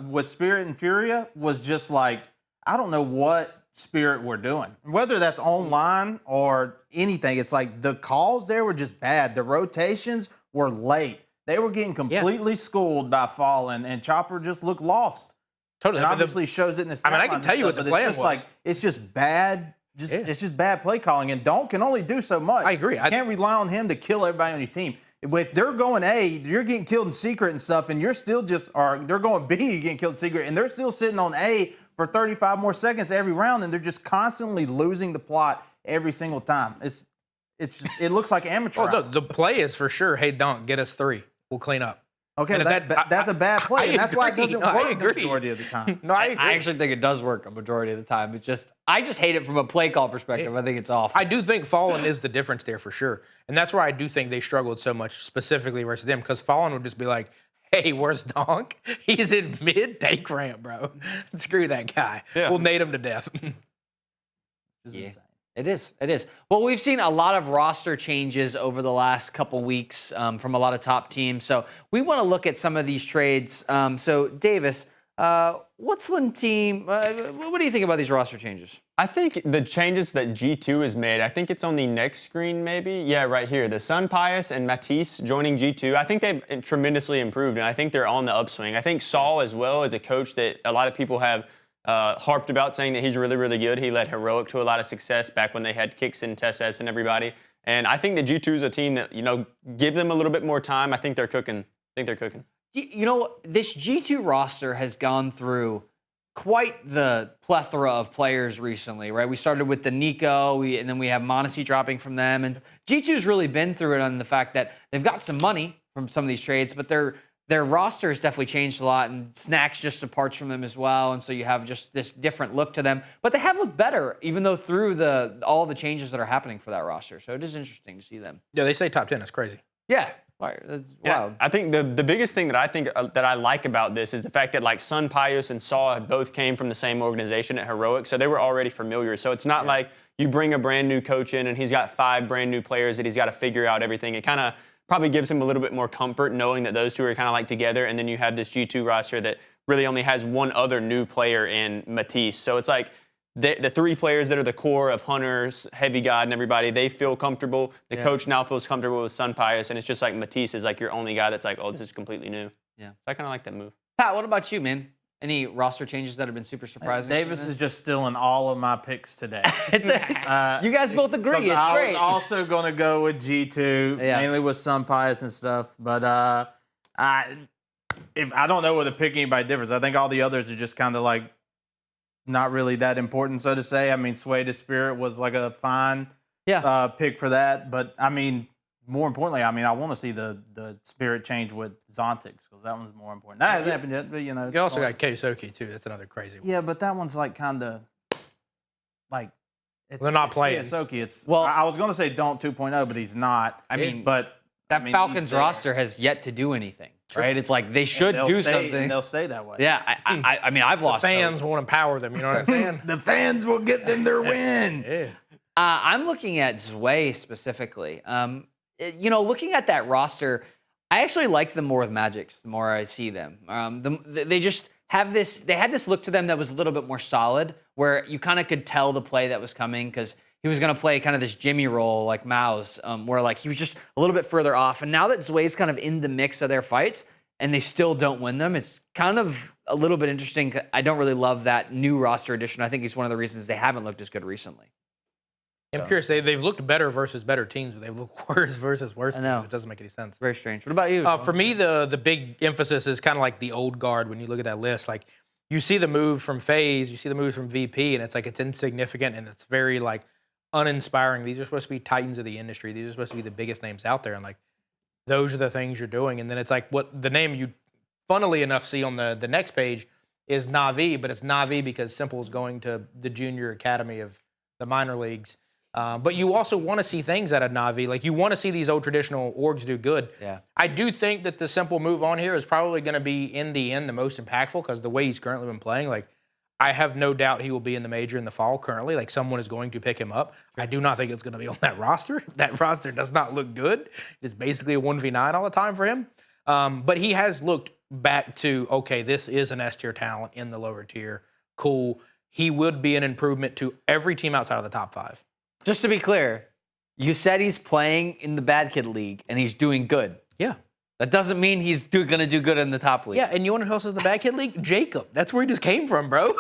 with Spirit and Furia was just like, I don't know what Spirit were doing. Whether that's online or anything, it's like the calls there were just bad. The rotations were late. They were getting completely schooled by Fallen, and Chopper just looked lost. Totally. And obviously shows it in his. I mean, I can tell you what the plan was. Like, it's just bad. It's just bad play calling, and Donk can only do so much. I agree. You can't rely on him to kill everybody on your team. If they're going A, you're getting killed in secret and stuff, and you're still or they're going B, you're getting killed in secret, and they're still sitting on A for 35 more seconds every round, and they're just constantly losing the plot every single time. It looks like amateur. Oh, look, the play is for sure, hey, Donk, get us 3. We'll clean up. Okay, that's a bad play, and that's why it doesn't work the majority of the time. No, I agree. I actually think it does work a majority of the time. It's just, I just hate it from a play call perspective. I think it's awful. I do think Fallen is the difference there for sure. And that's why I do think they struggled so much specifically versus them, because Fallen would just be like, hey, where's Donk? He's in mid, take ramp, bro. Screw that guy. Yeah. We'll nade him to death. Insane. It is. Well, we've seen a lot of roster changes over the last couple weeks from a lot of top teams. So we want to look at some of these trades. So Davis, what's one team? What do you think about these roster changes? I think the changes that G2 has made, I think it's on the next screen maybe. Yeah, right here. The sunPayus and MaTYS joining G2. I think they've tremendously improved, and I think they're on the upswing. I think Saul as well is a coach that a lot of people have harped about, saying that he's really, really good. He led Heroic to a lot of success back when they had Kicks and Tesses and everybody. And I think the G2 is a team that, give them a little bit more time. I think they're cooking. You know, this G2 roster has gone through quite the plethora of players recently, right? We started with the Nico, and then we have MaTYS dropping from them. And G2's really been through it on the fact that they've got some money from some of these trades, but their roster has definitely changed a lot, and Snacks just departs from them as well, and so you have just this different look to them. But they have looked better, even though through all the changes that are happening for that roster. So it is interesting to see them. Yeah, they say top 10. That's crazy. Yeah. That's Yeah, wild. I think the biggest thing that I think that I like about this is the fact that like sunPayus and Saw both came from the same organization at Heroic, so they were already familiar. So it's not like you bring a brand new coach in and he's got 5 brand new players that he's got to figure out everything. It kind of probably gives him a little bit more comfort knowing that those two are kind of like together, and then you have this G2 roster that really only has one other new player in MaTYS. So it's like the 3 players that are the core of Hunters, Heavy God, and everybody, they feel comfortable. The coach now feels comfortable with sunPayus, and it's just like MaTYS is like your only guy that's like, oh, this is completely new. Yeah. So I kind of like that move. Pat, what about you, man? Any roster changes that have been super surprising? Davis is just stealing all of my picks today. You guys both agree. It's I great. was also going to go with G2, mainly with sunPayus and stuff. But I don't know what to pick anybody different. I think all the others are just kind of like not really that important, so to say. I mean, Sway to Spirit was like a fine pick for that. But, I mean, more importantly, I mean, I want to see the Spirit change with Zontix because that one's more important. That hasn't happened yet, but, you know. You also got Keisoki, too. That's another crazy one. Yeah, but that one's like kind of like they're not playing. Keisoki. Well, I was going to say Donk 2.0, but he's not. I mean, but that Falcons roster has yet to do anything, right? It's like they should do something. And they'll stay that way. Yeah, I mean, I've lost Fans hope. won't empower them, you know what I'm saying? The fans will get them their win. Yeah. I'm looking at Zway specifically. You know, looking at that roster, I actually like them more with Magisk the more I see them. They just have this, they had this look to them that was a little bit more solid, where you kind of could tell the play that was coming because he was going to play kind of this Jimmy role like MaTYS, where like he was just a little bit further off. And now that Zway's kind of in the mix of their fights and they still don't win them, it's kind of a little bit interesting. I don't really love that new roster addition. I think he's one of the reasons they haven't looked as good recently. I'm curious. They've looked better versus better teams, but they've looked worse versus worse teams. It doesn't make any sense. Very strange. What about you? For me, the big emphasis is kind of like the old guard when you look at that list. Like, you see the move from FaZe, you see the move from VP, and it's like it's insignificant and it's very like uninspiring. These are supposed to be titans of the industry. These are supposed to be the biggest names out there, and like those are the things you're doing. And then it's like what the name you, funnily enough, see on the next page is Na'Vi, but it's Na'Vi because Simple is going to the junior academy of the minor leagues. But you also want to see things out of Na'Vi. Like, you want to see these old traditional orgs do good. Yeah. I do think that the Simple move on here is probably going to be, in the end, the most impactful because the way he's currently been playing, like, I have no doubt he will be in the major in the fall currently. Like, someone is going to pick him up. I do not think it's going to be on that roster. That roster does not look good. It's basically a 1v9 all the time for him. But he has looked back to, okay, this is an S-tier talent in the lower tier. Cool. He would be an improvement to every team outside of the top 5. Just to be clear, you said he's playing in the Bad Kid League and he's doing good. Yeah. That doesn't mean he's going to do good in the top league. Yeah, and you want to know who else is the Bad Kid League? Jacob. That's where he just came from, bro.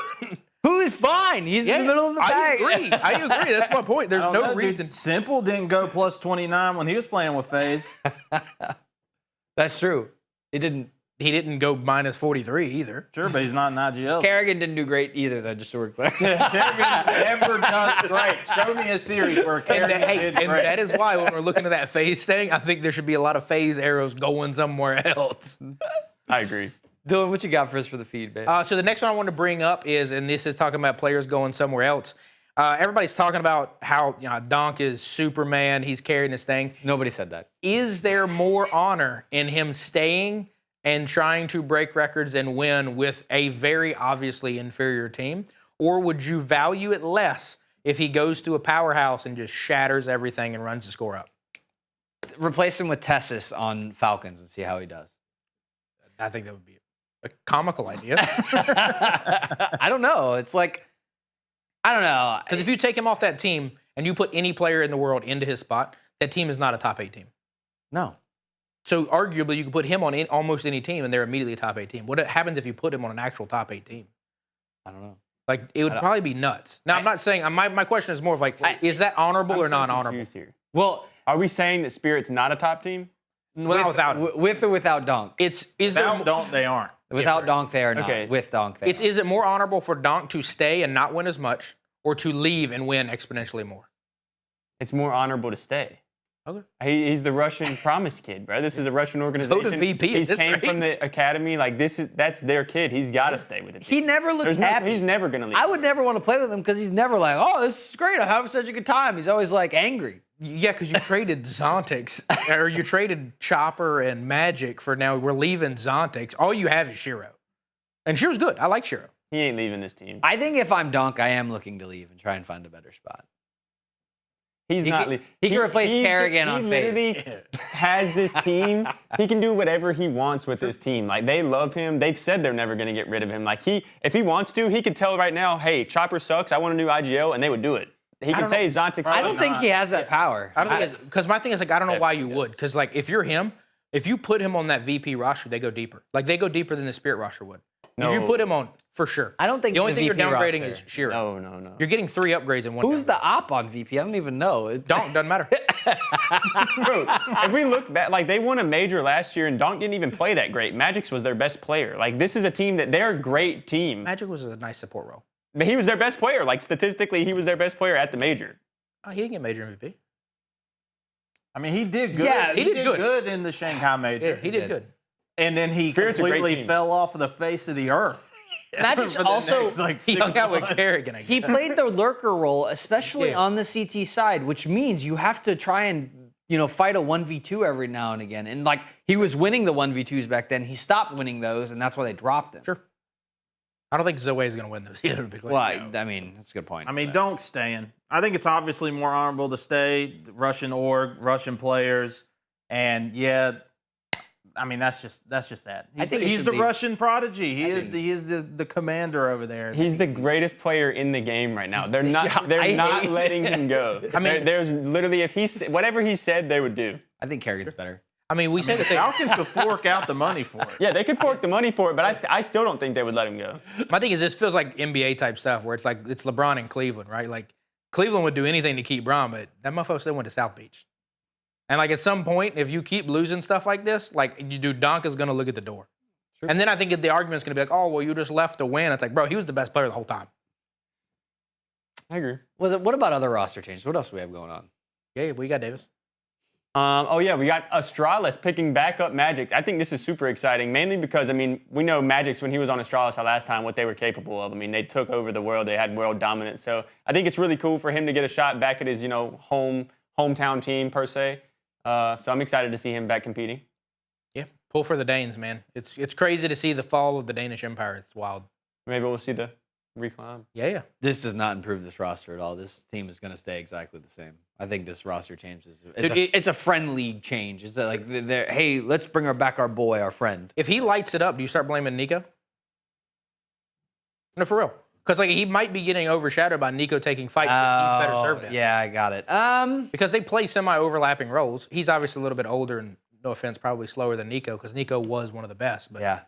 Who is fine. He's in the middle of the bag. I agree. That's my point. There's no reason. Simple didn't go plus 29 when he was playing with FaZe. That's true. He didn't go minus 43 either. Sure, but he's not in IGL. Kerrigan didn't do great either, though, just so we're clear. Kerrigan never does great. Show me a series where Kerrigan did great. And that is why when we're looking at that FaZe thing, I think there should be a lot of FaZe arrows going somewhere else. I agree. Dylan, what you got for us for the feed, man? So the next one I want to bring up is, and this is talking about players going somewhere else. Everybody's talking about how Donk is Superman. He's carrying this thing. Nobody said that. Is there more honor in him staying and trying to break records and win with a very obviously inferior team? Or would you value it less if he goes to a powerhouse and just shatters everything and runs the score up? Replace him with Tessis on Falcons and see how he does. I think that would be a comical idea. I don't know. It's like, I don't know. Because if you take him off that team and you put any player in the world into his spot, that team is not a top 8 team. No. So arguably, you can put him on almost any team, and they're immediately a top 8 team. What happens if you put him on an actual top 8 team? I don't know. Like, it would probably be nuts. Now, I'm not saying, my question is more of like, is that honorable or not honorable? Here. Well, are we saying that Spirit's not a top team? Without him. With or without Donk? Without Donk, they aren't. Without Donk, they are not. Okay. With Donk, they are. Is it more honorable for Donk to stay and not win as much, or to leave and win exponentially more? It's more honorable to stay. Okay. He's the Russian promise kid, bro. This is a Russian organization. Go to VP at He's this came rate. from the academy. Like that's their kid. He's got to stay with it. He never looks happy. He's never gonna leave. I would never want to play with him because he's never like, oh, this is great. I have such a good time. He's always like angry. Yeah, because you traded Zontix, or you traded Chopper and Magic for now. We're leaving Zontix. All you have is Shiro. And Shiro's good. I like Shiro. He ain't leaving this team. I think if I'm Donk, I am looking to leave and try and find a better spot. He's not. He can replace Kerrigan on FaZe. He literally has this team. He can do whatever he wants with this team. Like, they love him. They've said they're never going to get rid of him. Like, if he wants to, he could tell right now, hey, Chopper sucks. I want a new IGL, and they would do it. He can say Zontix. I don't think he has that power. I don't think because my thing is like I don't know why you would because like if you're him, if you put him on that VP roster, they go deeper. Like they go deeper than the Spirit roster would. No. If you put him on for sure. I don't think the only thing you're VP downgrading roster. is Shiro. No. You're getting 3 upgrades in one. Who's the op on VP? I don't even know. Doesn't matter. Bro, if we look back, like they won a major last year, and Donk didn't even play that great. Magisk was their best player. Like this is a team they're a great team. Magic was a nice support role. But he was their best player. Like statistically, he was their best player at the major. Oh, he didn't get major MVP. I mean, he did good. Yeah, he did good in the Shanghai major. Yeah, he did good. And then he Spirit's a great completely team. fell off of the face of the earth. Magic's For the also next, like, He 6 hung out with months. Kerrigan. he played the lurker role, especially Yeah. on the CT side, which means you have to try and fight a 1v2 every now and again. And like he was winning the 1v2s back then, he stopped winning those, and that's why they dropped him. Sure. I don't think Zoe is going to win those either. Well, I mean, that's a good point. I mean, don't staying. I think it's obviously more honorable to stay. Russian org, Russian players, and yeah, I mean that's just that. I think it he's should the be- Russian prodigy. He is the commander over there. He's the greatest player in the game right now. They're not. I They're not hate- letting him go. I mean- there's literally whatever he said, they would do. I think Kerrigan's better. I mean, we say the same. Falcons could fork out the money for it. Yeah, they could fork the money for it, but I still don't think they would let him go. My thing is, this feels like NBA type stuff where it's like it's LeBron and Cleveland, right? Like Cleveland would do anything to keep Bron, but that motherfucker still went to South Beach. And like at some point, if you keep losing stuff like this, like you do, Donk is going to look at the door. Sure. And then I think the argument's going to be like, oh, well, you just left to win. It's like, bro, he was the best player the whole time. I agree. What about other roster changes? What else do we have going on? Yeah, we got Davis. Oh yeah, we got Astralis picking back up Magisk. I think this is super exciting, mainly because I mean we know Magisk when he was on Astralis last time what they were capable of. I mean they took over the world, they had world dominance. So I think it's really cool for him to get a shot back at his hometown team per se. So I'm excited to see him back competing. Yeah, pull for the Danes, man. It's crazy to see the fall of the Danish Empire. It's wild. Maybe we'll see the reclimb. Yeah. This does not improve this roster at all. This team is going to stay exactly the same. I think this roster change it's a friendly change. It's like, hey, let's bring back our boy, our friend. If he lights it up, do you start blaming Nico? No, for real. Because like he might be getting overshadowed by Nico taking fights that he's better served at. Yeah, I got it. Because they play semi-overlapping roles. He's obviously a little bit older and, no offense, probably slower than Nico because Nico was one of the best. But yeah,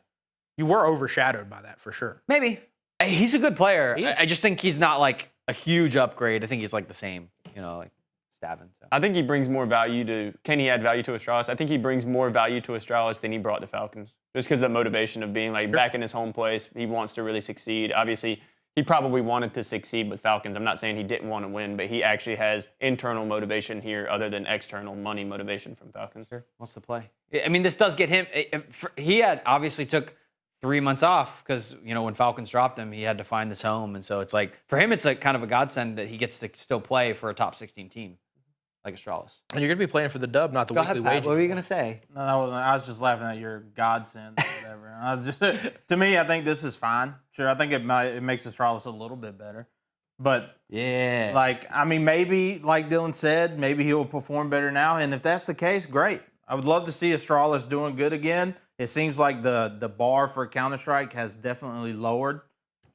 you were overshadowed by that for sure. Maybe. He's a good player. He is. I just think he's not like a huge upgrade. I think he's like the same, like Stavin. So. I think he brings more value to. Can he add value to Astralis? I think he brings more value to Astralis than he brought to Falcons. Just because of the motivation of being like back in his home place, he wants to really succeed. Obviously, he probably wanted to succeed with Falcons. I'm not saying he didn't want to win, but he actually has internal motivation here other than external money motivation from Falcons. Sure. Wants to play. I mean, this does get him. He had obviously took 3 months off because, when Falcons dropped him, he had to find this home. And so it's like, for him, it's like kind of a godsend that he gets to still play for a top 16 team like Astralis. And you're going to be playing for the dub, not the Go weekly ahead, Pat. wage. What were you going to say? No, I was just laughing at your godsend or whatever. To me, I think this is fine. Sure, I think it makes Astralis a little bit better. But Yeah. Maybe, like Dylan said, maybe he'll perform better now. And if that's the case, great. I would love to see Astralis doing good again. It seems like the bar for Counter-Strike has definitely lowered.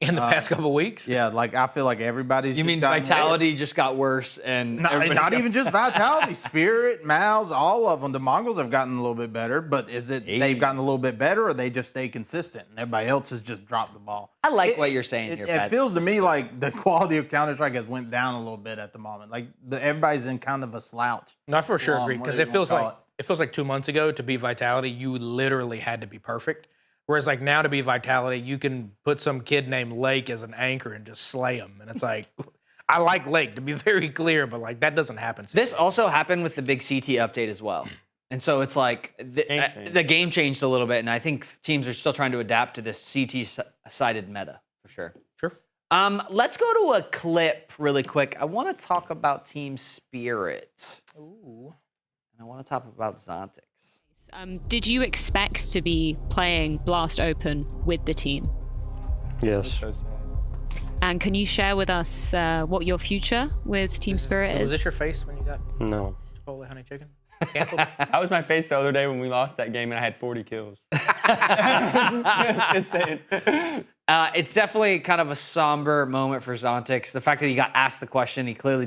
In the past couple of weeks? Yeah, I feel like everybody's You just mean gotten Vitality just got worse and not even just Vitality, Spirit, Mouse, all of them. The Mongols have gotten a little bit better, but is it they've gotten a little bit better or they just stay consistent and everybody else has just dropped the ball? I like what you're saying here, Pat. It feels to me like the quality of Counter-Strike has went down a little bit at the moment. Like everybody's in kind of a slouch. No, for sure Slum, agree. Because whatever you wanna call it feels like 2 months ago to be Vitality, you literally had to be perfect. Whereas like now to be Vitality, you can put some kid named Lake as an anchor and just slay him. And it's like, I like Lake, to be very clear, but like that doesn't happen. This also happened with the big CT update as well. And so it's like the game changed a little bit, and I think teams are still trying to adapt to this CT-sided meta, for sure. Sure. Let's go to a clip really quick. I want to talk about Team Spirit. Ooh. And I want to talk about Zontix. Did you expect to be playing Blast Open with the team? Yes. And can you share with us what your future with Team Spirit is? Was this your face when you got No. Chipotle honey chicken? Canceled? That was my face the other day when we lost that game and I had 40 kills. Just saying. It's definitely kind of a somber moment for Zontix. The fact that he got asked the question, he clearly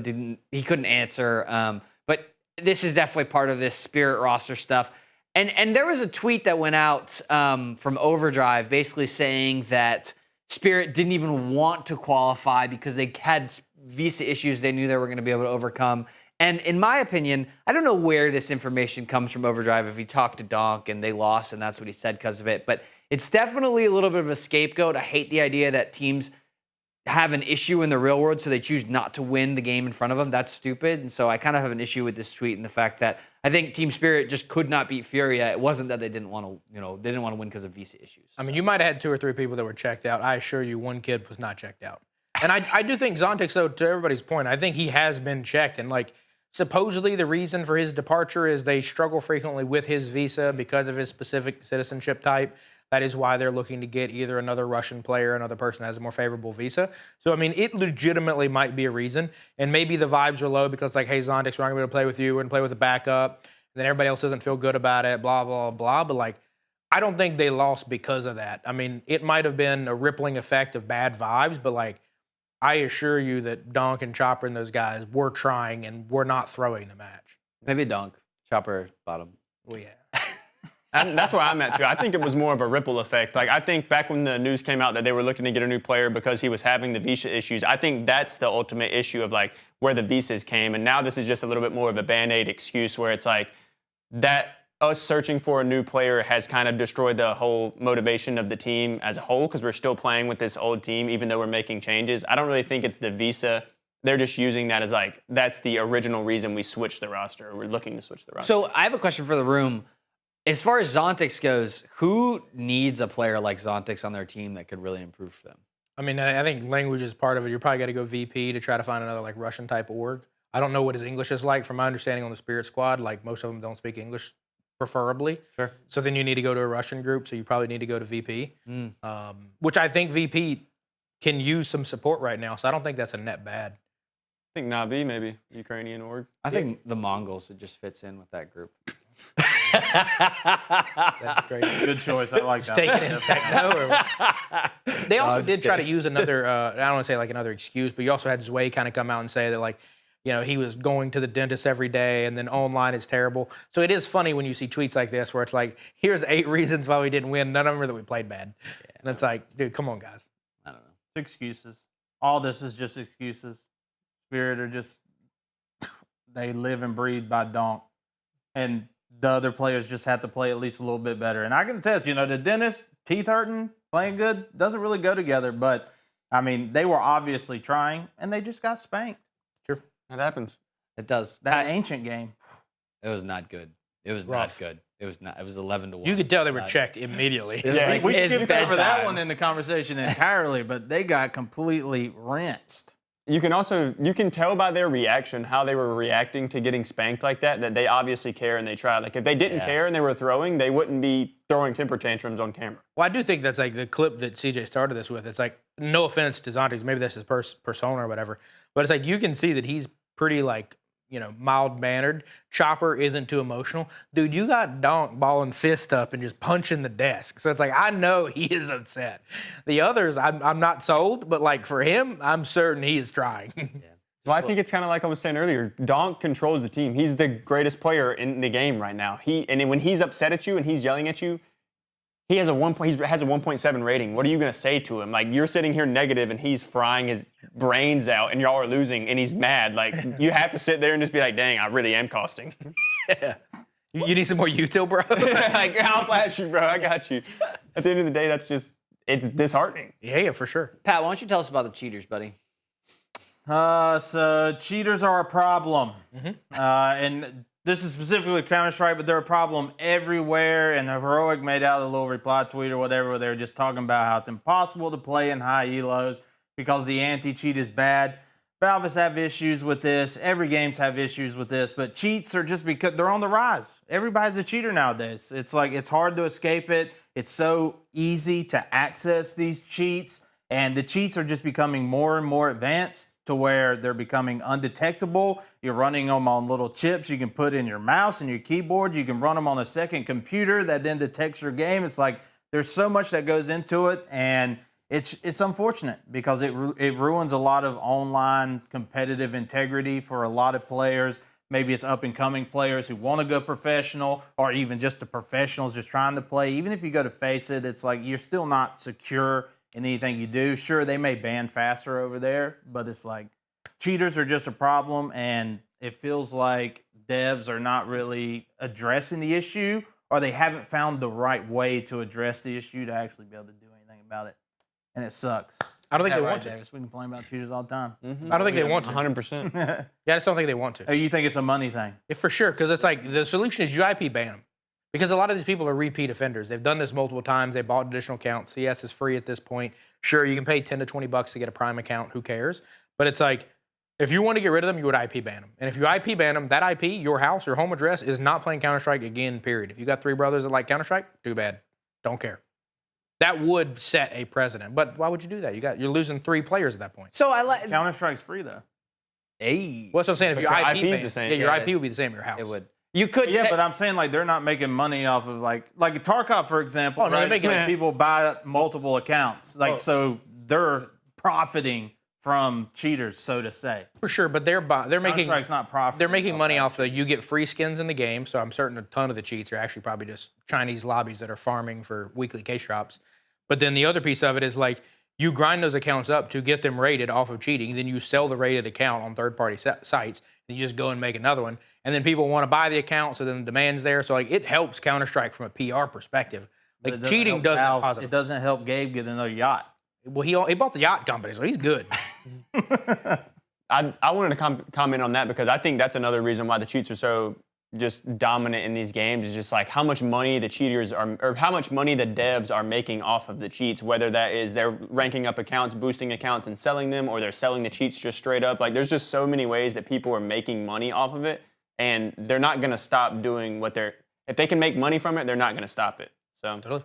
couldn't answer. But this is definitely part of this Spirit roster stuff. And there was a tweet that went out from Overdrive basically saying that Spirit didn't even want to qualify because they had visa issues they knew they were going to be able to overcome. And in my opinion, I don't know where this information comes from Overdrive, if he talked to Donk and they lost and that's what he said because of it. But it's definitely a little bit of a scapegoat. I hate the idea that teams have an issue in the real world, so they choose not to win the game in front of them. That's stupid. And so I kind of have an issue with this tweet and the fact that I think Team Spirit just could not beat Furia. It wasn't that they didn't want to, they didn't want to win because of visa issues. I mean, you might have had 2 or 3 people that were checked out. I assure you, one kid was not checked out. And I do think Zontix, though, to everybody's point, I think he has been checked. And like, supposedly the reason for his departure is they struggle frequently with his visa because of his specific citizenship type. That is why they're looking to get either another Russian player or another person that has a more favorable visa. So, I mean, it legitimately might be a reason. And maybe the vibes are low because, like, hey, Zontix, we're not going to be able to play with you. We're going to play with a backup. And then everybody else doesn't feel good about it, blah, blah, blah. But, like, I don't think they lost because of that. I mean, it might have been a rippling effect of bad vibes, but, like, I assure you that Donk and Chopper and those guys were trying and were not throwing the match. Maybe Donk. Chopper bottom. Well, yeah. And that's where I'm at, too. I think it was more of a ripple effect. Like, I think back when the news came out that they were looking to get a new player because he was having the visa issues, I think that's the ultimate issue of, like, where the visas came. And now this is just a little bit more of a Band-Aid excuse where it's like that us searching for a new player has kind of destroyed the whole motivation of the team as a whole because we're still playing with this old team even though we're making changes. I don't really think it's the visa. They're just using that as, like, that's the original reason we switched the roster, or we're looking to switch the roster. So I have a question for the room. As far as Zontix goes, who needs a player like Zontix on their team that could really improve for them? I mean, I think language is part of it. You're probably got to go VP to try to find another, like, Russian-type org. I don't know what his English is like. From my understanding on the Spirit squad, like, most of them don't speak English, preferably. Sure. So then you need to go to a Russian group, so you probably need to go to VP, which I think VP can use some support right now, so I don't think that's a net bad. I think Navi, maybe, Ukrainian org. I think the Mongols, it just fits in with that group. That's great. Good choice. I like that. Taking it in techno. They also did try to use another, I don't want to say like another excuse, but you also had Zway kind of come out and say that, like, you know, he was going to the dentist every day and then online is terrible. So it is funny when you see tweets like this where it's like, here's 8 reasons why we didn't win. None of them are that we played bad. Yeah, and it's like, dude, come on, guys. I don't know. It's excuses. All this is just excuses. Spirit are just, they live and breathe by Donk. And the other players just have to play at least a little bit better. And I can attest, you know, the dentist, teeth hurting, playing good, doesn't really go together. But, I mean, they were obviously trying, and they just got spanked. Sure. It happens. It does. That ancient game. It was not good. It was Rough. not good. It was not. It was 11-1. You could tell they were checked immediately. Yeah, we It's skipped over that bedtime. one in the conversation entirely, but they got completely rinsed. You can tell by their reaction how they were reacting to getting spanked like that they obviously care and they try. Like, if they didn't care and they were throwing, they wouldn't be throwing temper tantrums on camera. Well, I do think that's like the clip that CJ started this with. It's like, no offense to Zontix, maybe that's his persona or whatever, but it's like you can see that he's pretty, like, you know, mild-mannered. Chopper isn't too emotional. Dude, you got Donk balling fist up and just punching the desk. So it's like, I know he is upset. The others, I'm not sold, but, like, for him, I'm certain he is trying. Well, I think it's kind of like I was saying earlier. Donk controls the team. He's the greatest player in the game right now. And when he's upset at you and he's yelling at you, he has a 1.7 rating. What are you going to say to him? Like, you're sitting here negative and he's frying his brains out and y'all are losing and he's mad. Like, you have to sit there and just be like, dang, I really am costing. Yeah. You need some more util, bro? Like, I'll flash you, bro. I got you. At the end of the day, it's disheartening. Yeah, for sure. Pat, why don't you tell us about the cheaters, buddy? So cheaters are a problem. And this is specifically Counter-Strike, but they're a problem everywhere. And the Heroic made out a little reply tweet or whatever where they were just talking about how it's impossible to play in high elos because the anti-cheat is bad. Valve's have issues with this. Every game's have issues with this. But cheats are just because they're on the rise. Everybody's a cheater nowadays. It's like it's hard to escape it. It's so easy to access these cheats. And the cheats are just becoming more and more advanced to where they're becoming undetectable. You're running them on little chips you can put in your mouse and your keyboard. You can run them on a second computer that then detects your game. It's like there's so much that goes into it, and it's unfortunate because it ruins a lot of online competitive integrity for a lot of players. Maybe it's up-and-coming players who want to go professional, or even just the professionals just trying to play. Even if you go to FaZe it, it's like you're still not secure in anything you do. Sure, they may ban faster over there, but it's like cheaters are just a problem, and it feels like devs are not really addressing the issue, or they haven't found the right way to address the issue to actually be able to do anything about it. And it sucks. I don't think they Right, want to. Davis? We complain about cheaters all the time. I don't think they want to. 100%. Yeah, I just don't think they want to. Oh, you think it's a money thing? Yeah, for sure, because it's like the solution is you IP ban them. Because a lot of these people are repeat offenders. They've done this multiple times. They bought additional accounts. CS is free at this point. Sure, you can pay 10 to 20 bucks to get a Prime account. Who cares? But it's like, if you want to get rid of them, you would IP ban them. And if you IP ban them, that IP, your house, your home address, is not playing Counter-Strike again, period. If you got 3 brothers that like Counter-Strike, too bad. Don't care. That would set a precedent. But why would you do that? You're losing 3 players at that point. So I like. Counter-Strike's free, though. Hey. Well, that's what I'm saying. If But your your IP IP is ban, the same. yeah, your Yeah, IP would be the same as your house. It would. You could. Yeah, but I'm saying, like, they're not making money off of, like Tarkov, for example. Oh, no, they're right? making- It's like people buy multiple accounts. Like, so they're profiting from cheaters, so to say. For sure, but they're making Counter-Strike's not profiting. they're making off money that. off the you get free skins in the game. So I'm certain a ton of the cheats are actually probably just Chinese lobbies that are farming for weekly case drops. But then the other piece of it is like you grind those accounts up to get them rated off of cheating. Then you sell the rated account on third-party sites. And you just go and make another one. And then people want to buy the account, so then the demand's there. So like it helps Counter-Strike from a PR perspective. But Like it doesn't cheating help doesn't Valve. positive. It doesn't help Gabe get another yacht. Well, he bought the yacht company, so he's good. I wanted to comment on that because I think that's another reason why the cheats are so just dominant in these games is just like how much money the cheaters are, or how much money the devs are making off of the cheats, whether that is they're ranking up accounts, boosting accounts and selling them, or they're selling the cheats just straight up. Like there's just so many ways that people are making money off of it, and they're not going to stop doing what if they can make money from it, they're not going to stop it. So Totally.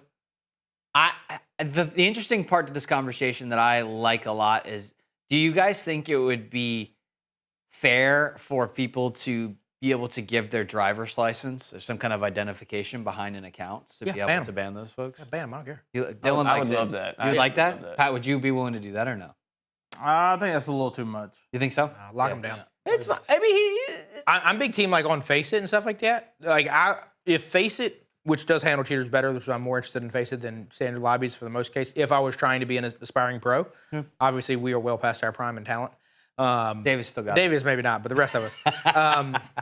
The interesting part to this conversation that I like a lot is, do you guys think it would be fair for people to be able to give their driver's license or some kind of identification behind an account to be ban able 'em. to ban those folks? Yeah, ban him, I don't care. Dylan I likes would it. love that. You would like love that? Pat, would you be willing to do that or no? I think that's a little too much. You think so? Lock him down. It's fine. I mean, I'm big team like on Face It and stuff like that. Like if Face It, which does handle cheaters better, which I'm more interested in Face It than standard lobbies for the most case. If I was trying to be an aspiring pro, obviously we are well past our prime in talent. Davis still got it. Davis maybe not, but the rest of us.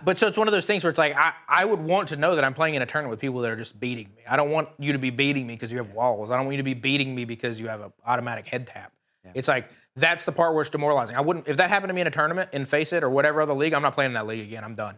But so it's one of those things where it's like I would want to know that I'm playing in a tournament with people that are just beating me. I don't want you to be beating me because you have walls. I don't want you to be beating me because you have an automatic head tap. Yeah. It's like that's the part where it's demoralizing. I wouldn't if that happened to me in a tournament in Face It or whatever other league. I'm not playing in that league again. I'm done.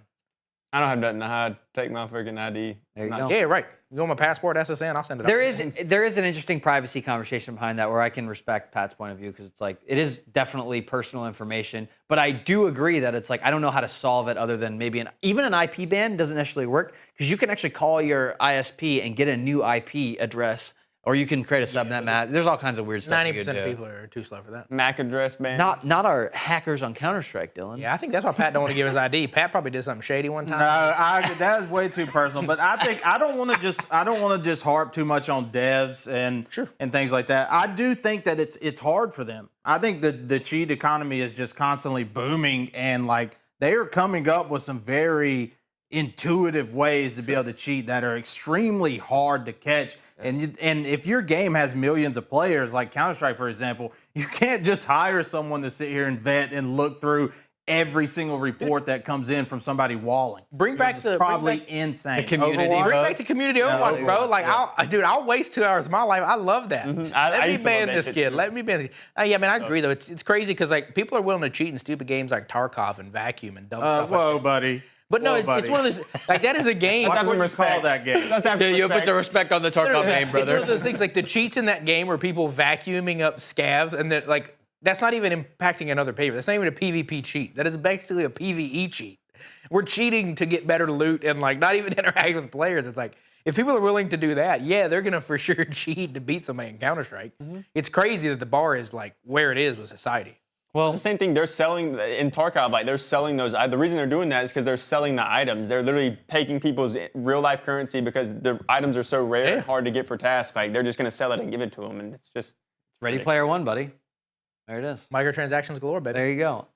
I don't have nothing to hide. Take my freaking ID. There you go. Yeah, right. You go on my passport, SSN, I'll send it. There up. is an interesting privacy conversation behind that where I can respect Pat's point of view because it's like it is definitely personal information, but I do agree that it's like I don't know how to solve it other than maybe even an IP ban doesn't necessarily work because you can actually call your ISP and get a new IP address, or you can create a subnet map. There's all kinds of weird stuff. 90% of people are too slow for that. MAC address ban. Not our hackers on Counter-Strike, Dylan. Yeah, I think that's why Pat don't want to give his ID. Pat probably did something shady one time. No, that is way too personal. But I think I don't want to just harp too much on devs and things like that. I do think that it's hard for them. I think the cheat economy is just constantly booming, and like they are coming up with some very intuitive ways to be able to cheat that are extremely hard to catch. And if your game has millions of players, like Counter-Strike, for example, you can't just hire someone to sit here and vet and look through every single report that comes in from somebody walling. Bring back It's the probably insane. the community Overwatch? Bring back the community Overwatch, bro. Like, I'll waste 2 hours of my life. I love that. I Let me used to love ban that this shit kid. too. Let me ban this kid. Yeah, I mean, I agree, though. It's crazy because, like, people are willing to cheat in stupid games like Tarkov and Vacuum and dumb stuff like Whoa, that. buddy. But no, Whoa, it's buddy. one of those, like, that is a game. That's what you respect. call that game. Let's have some You put respect. some respect on the Tarkov name, It's one brother. of those things, like, the cheats in that game where people vacuuming up scavs and that, like, that's not even impacting another paper. That's not even a PvP cheat. That is basically a PvE cheat. We're cheating to get better loot and, like, not even interact with players. It's like, if people are willing to do that, yeah, they're going to for sure cheat to beat somebody in Counter-Strike. It's crazy that the bar is, like, where it is with society. Well, it's the same thing. They're selling in Tarkov. Like they're selling those. The reason they're doing that is because they're selling the items. They're literally taking people's real life currency because the items are so rare and hard to get for tasks. Like they're just gonna sell it and give it to them, and it's just Ready Player One, buddy. There it is. Microtransactions galore, baby. There you go.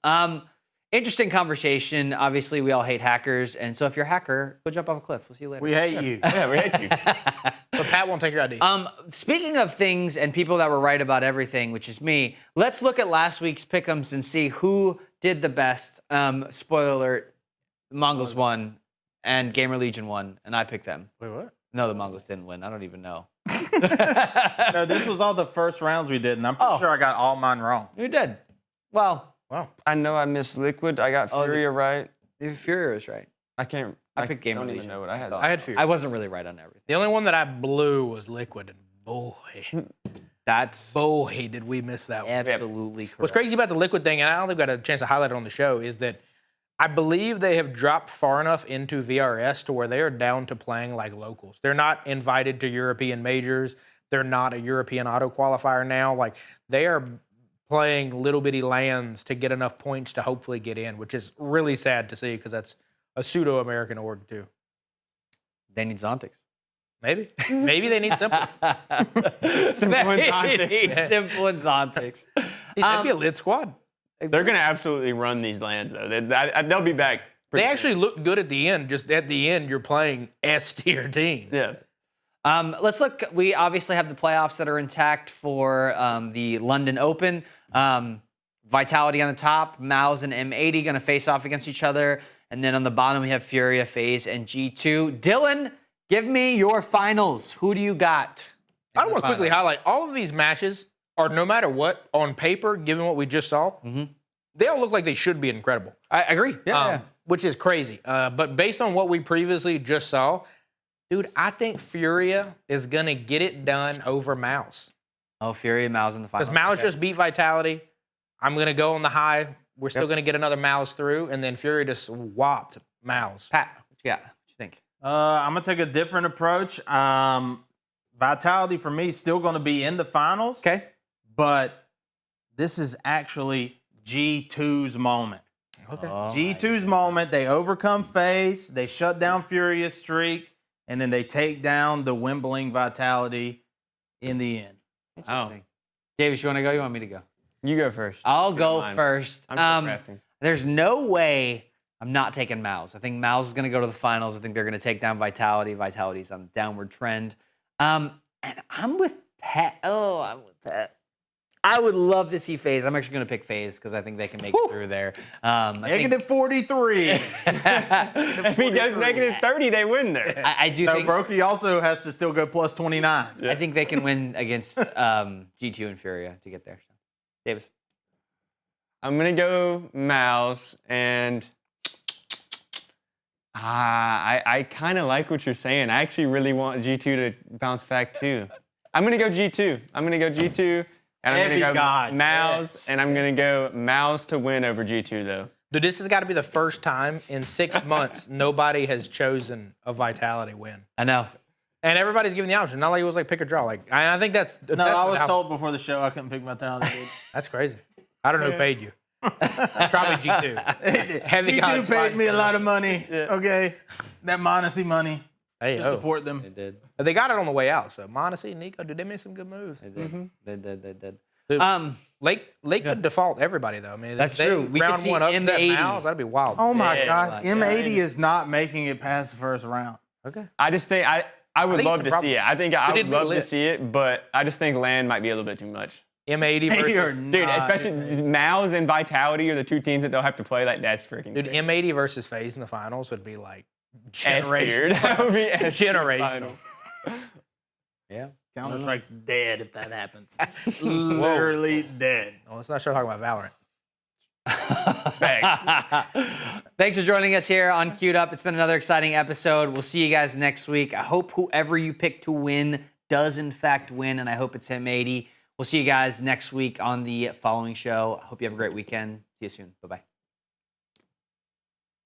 Interesting conversation. Obviously, we all hate hackers, and so if you're a hacker, go jump off a cliff. We'll see you later. We hate you. yeah, we hate you. But Pat won't take your ID. Speaking of things and people that were right about everything, which is me, let's look at last week's pick'ems and see who did the best. Spoiler alert, Mongols won and Gamer Legion won, and I picked them. Wait, what? No, the Mongols didn't win. I don't even know. No, this was all the first rounds we did, and I'm pretty sure I got all mine wrong. You did. Well, Wow. I know I missed Liquid. I got Furia right. Furia was right. I can't. I picked Gamer don't Legion. even know what I had. So I had Fury. I wasn't really right on everything. The only one that I blew was Liquid, and That's boy, did we miss that one. absolutely correct. What's crazy about the Liquid thing, and I don't think we got a chance to highlight it on the show, is that I believe they have dropped far enough into VRS to where they are down to playing like locals. They're not invited to European majors. They're not a European auto qualifier now. Like they are playing little bitty lands to get enough points to hopefully get in, which is really sad to see because that's a pseudo-American org too. They need Zontics. Maybe they need Simple. Simple and They Zontics. need Simple and Zontics. That'd be a lit squad. They're gonna absolutely run these lands though. They'll be back. They pretty actually look good at the end. Just at the end, you're playing S tier team. soon. Yeah. Let's look. We obviously have the playoffs that are intact for the London Open. Vitality on the top, MaTYS and M80 going to face off against each other. And then on the bottom, we have Furia, FaZe, and G2. Dylan, give me your finals. Who do you got? I don't want to quickly highlight all of these matches are no matter what on paper, given what we just saw, they all look like they should be incredible. I agree. Yeah. Which is crazy. But based on what we previously just saw, dude, I think Furia is going to get it done over MaTYS. Oh, Furia and MaTYS in the finals. Because MaTYS just beat Vitality. I'm going to go on the high. We're still going to get another MaTYS through. And then Furia just whopped MaTYS. Pat, what you got? What you think? I'm going to take a different approach. Vitality, for me, is still going to be in the finals. Okay. But this is actually G2's moment. Okay. G2's moment. They overcome FaZe. They shut down Furia's streak. And then they take down the Wimbling Vitality in the end. Interesting. Davis, you want to go? You want me to go? You go first. I'll go mine. first. I'm still crafting. There's no way I'm not taking MaTYS. I think MaTYS is going to go to the finals. I think they're going to take down Vitality. Vitality's on the downward trend. And I'm with Pat. Oh, I'm with Pat. I would love to see FaZe. I'm actually going to pick FaZe because I think they can make it through there. Negative 43. If he does negative 30, they win there. I do So think Brokey also has to still go plus 29. I think they can win against G2 and Furia to get there. So, Davis. I'm gonna go MaTYS, and I kind of like what you're saying. I actually really want G2 to bounce back too. I'm gonna go G2. And I'm Heavy gonna go God, MaTYS, yes. and I'm gonna go MaTYS to win over G2 though. Dude, this has got to be the first time in 6 months nobody has chosen a Vitality win. I know. And everybody's giving the option. Not like it was like pick or draw. Like I think that's a No, I testament was how- told before the show I couldn't pick Vitality. Dude. That's crazy. I don't know who paid you. Probably G2. Heavy G2 God's paid me a fine. lot of money. Okay, that MaTYS money Hey, to support them. They did. They got it on the way out. So MaTYS, Nico, dude, they made some good moves. They did. They did. Dude, Lake could default everybody though. I mean, That's if they true. We could round see one upset M80. MaTYS, that'd be wild. Oh my Yeah, God, yeah. M80 is not making it past the first round. Okay. I just think I would think love it's a to see it. I think I would didn't love to lit. see it, but I just think land might be a little bit too much. M80 versus Dude, especially MaTYS and Vitality are the two teams that they'll have to play. Like, that's freaking dude. crazy. M80 versus FaZe in the finals would be like S tier. That would be S tier generational. Yeah. Counter-Strike's dead if that happens. Literally dead. Well, let's not start talking about Valorant. Thanks for joining us here on Queued Up. It's been another exciting episode. We'll see you guys next week. I hope whoever you pick to win does in fact win, and I hope it's M80. We'll see you guys next week on the following show. I hope you have a great weekend. See you soon. Bye-bye.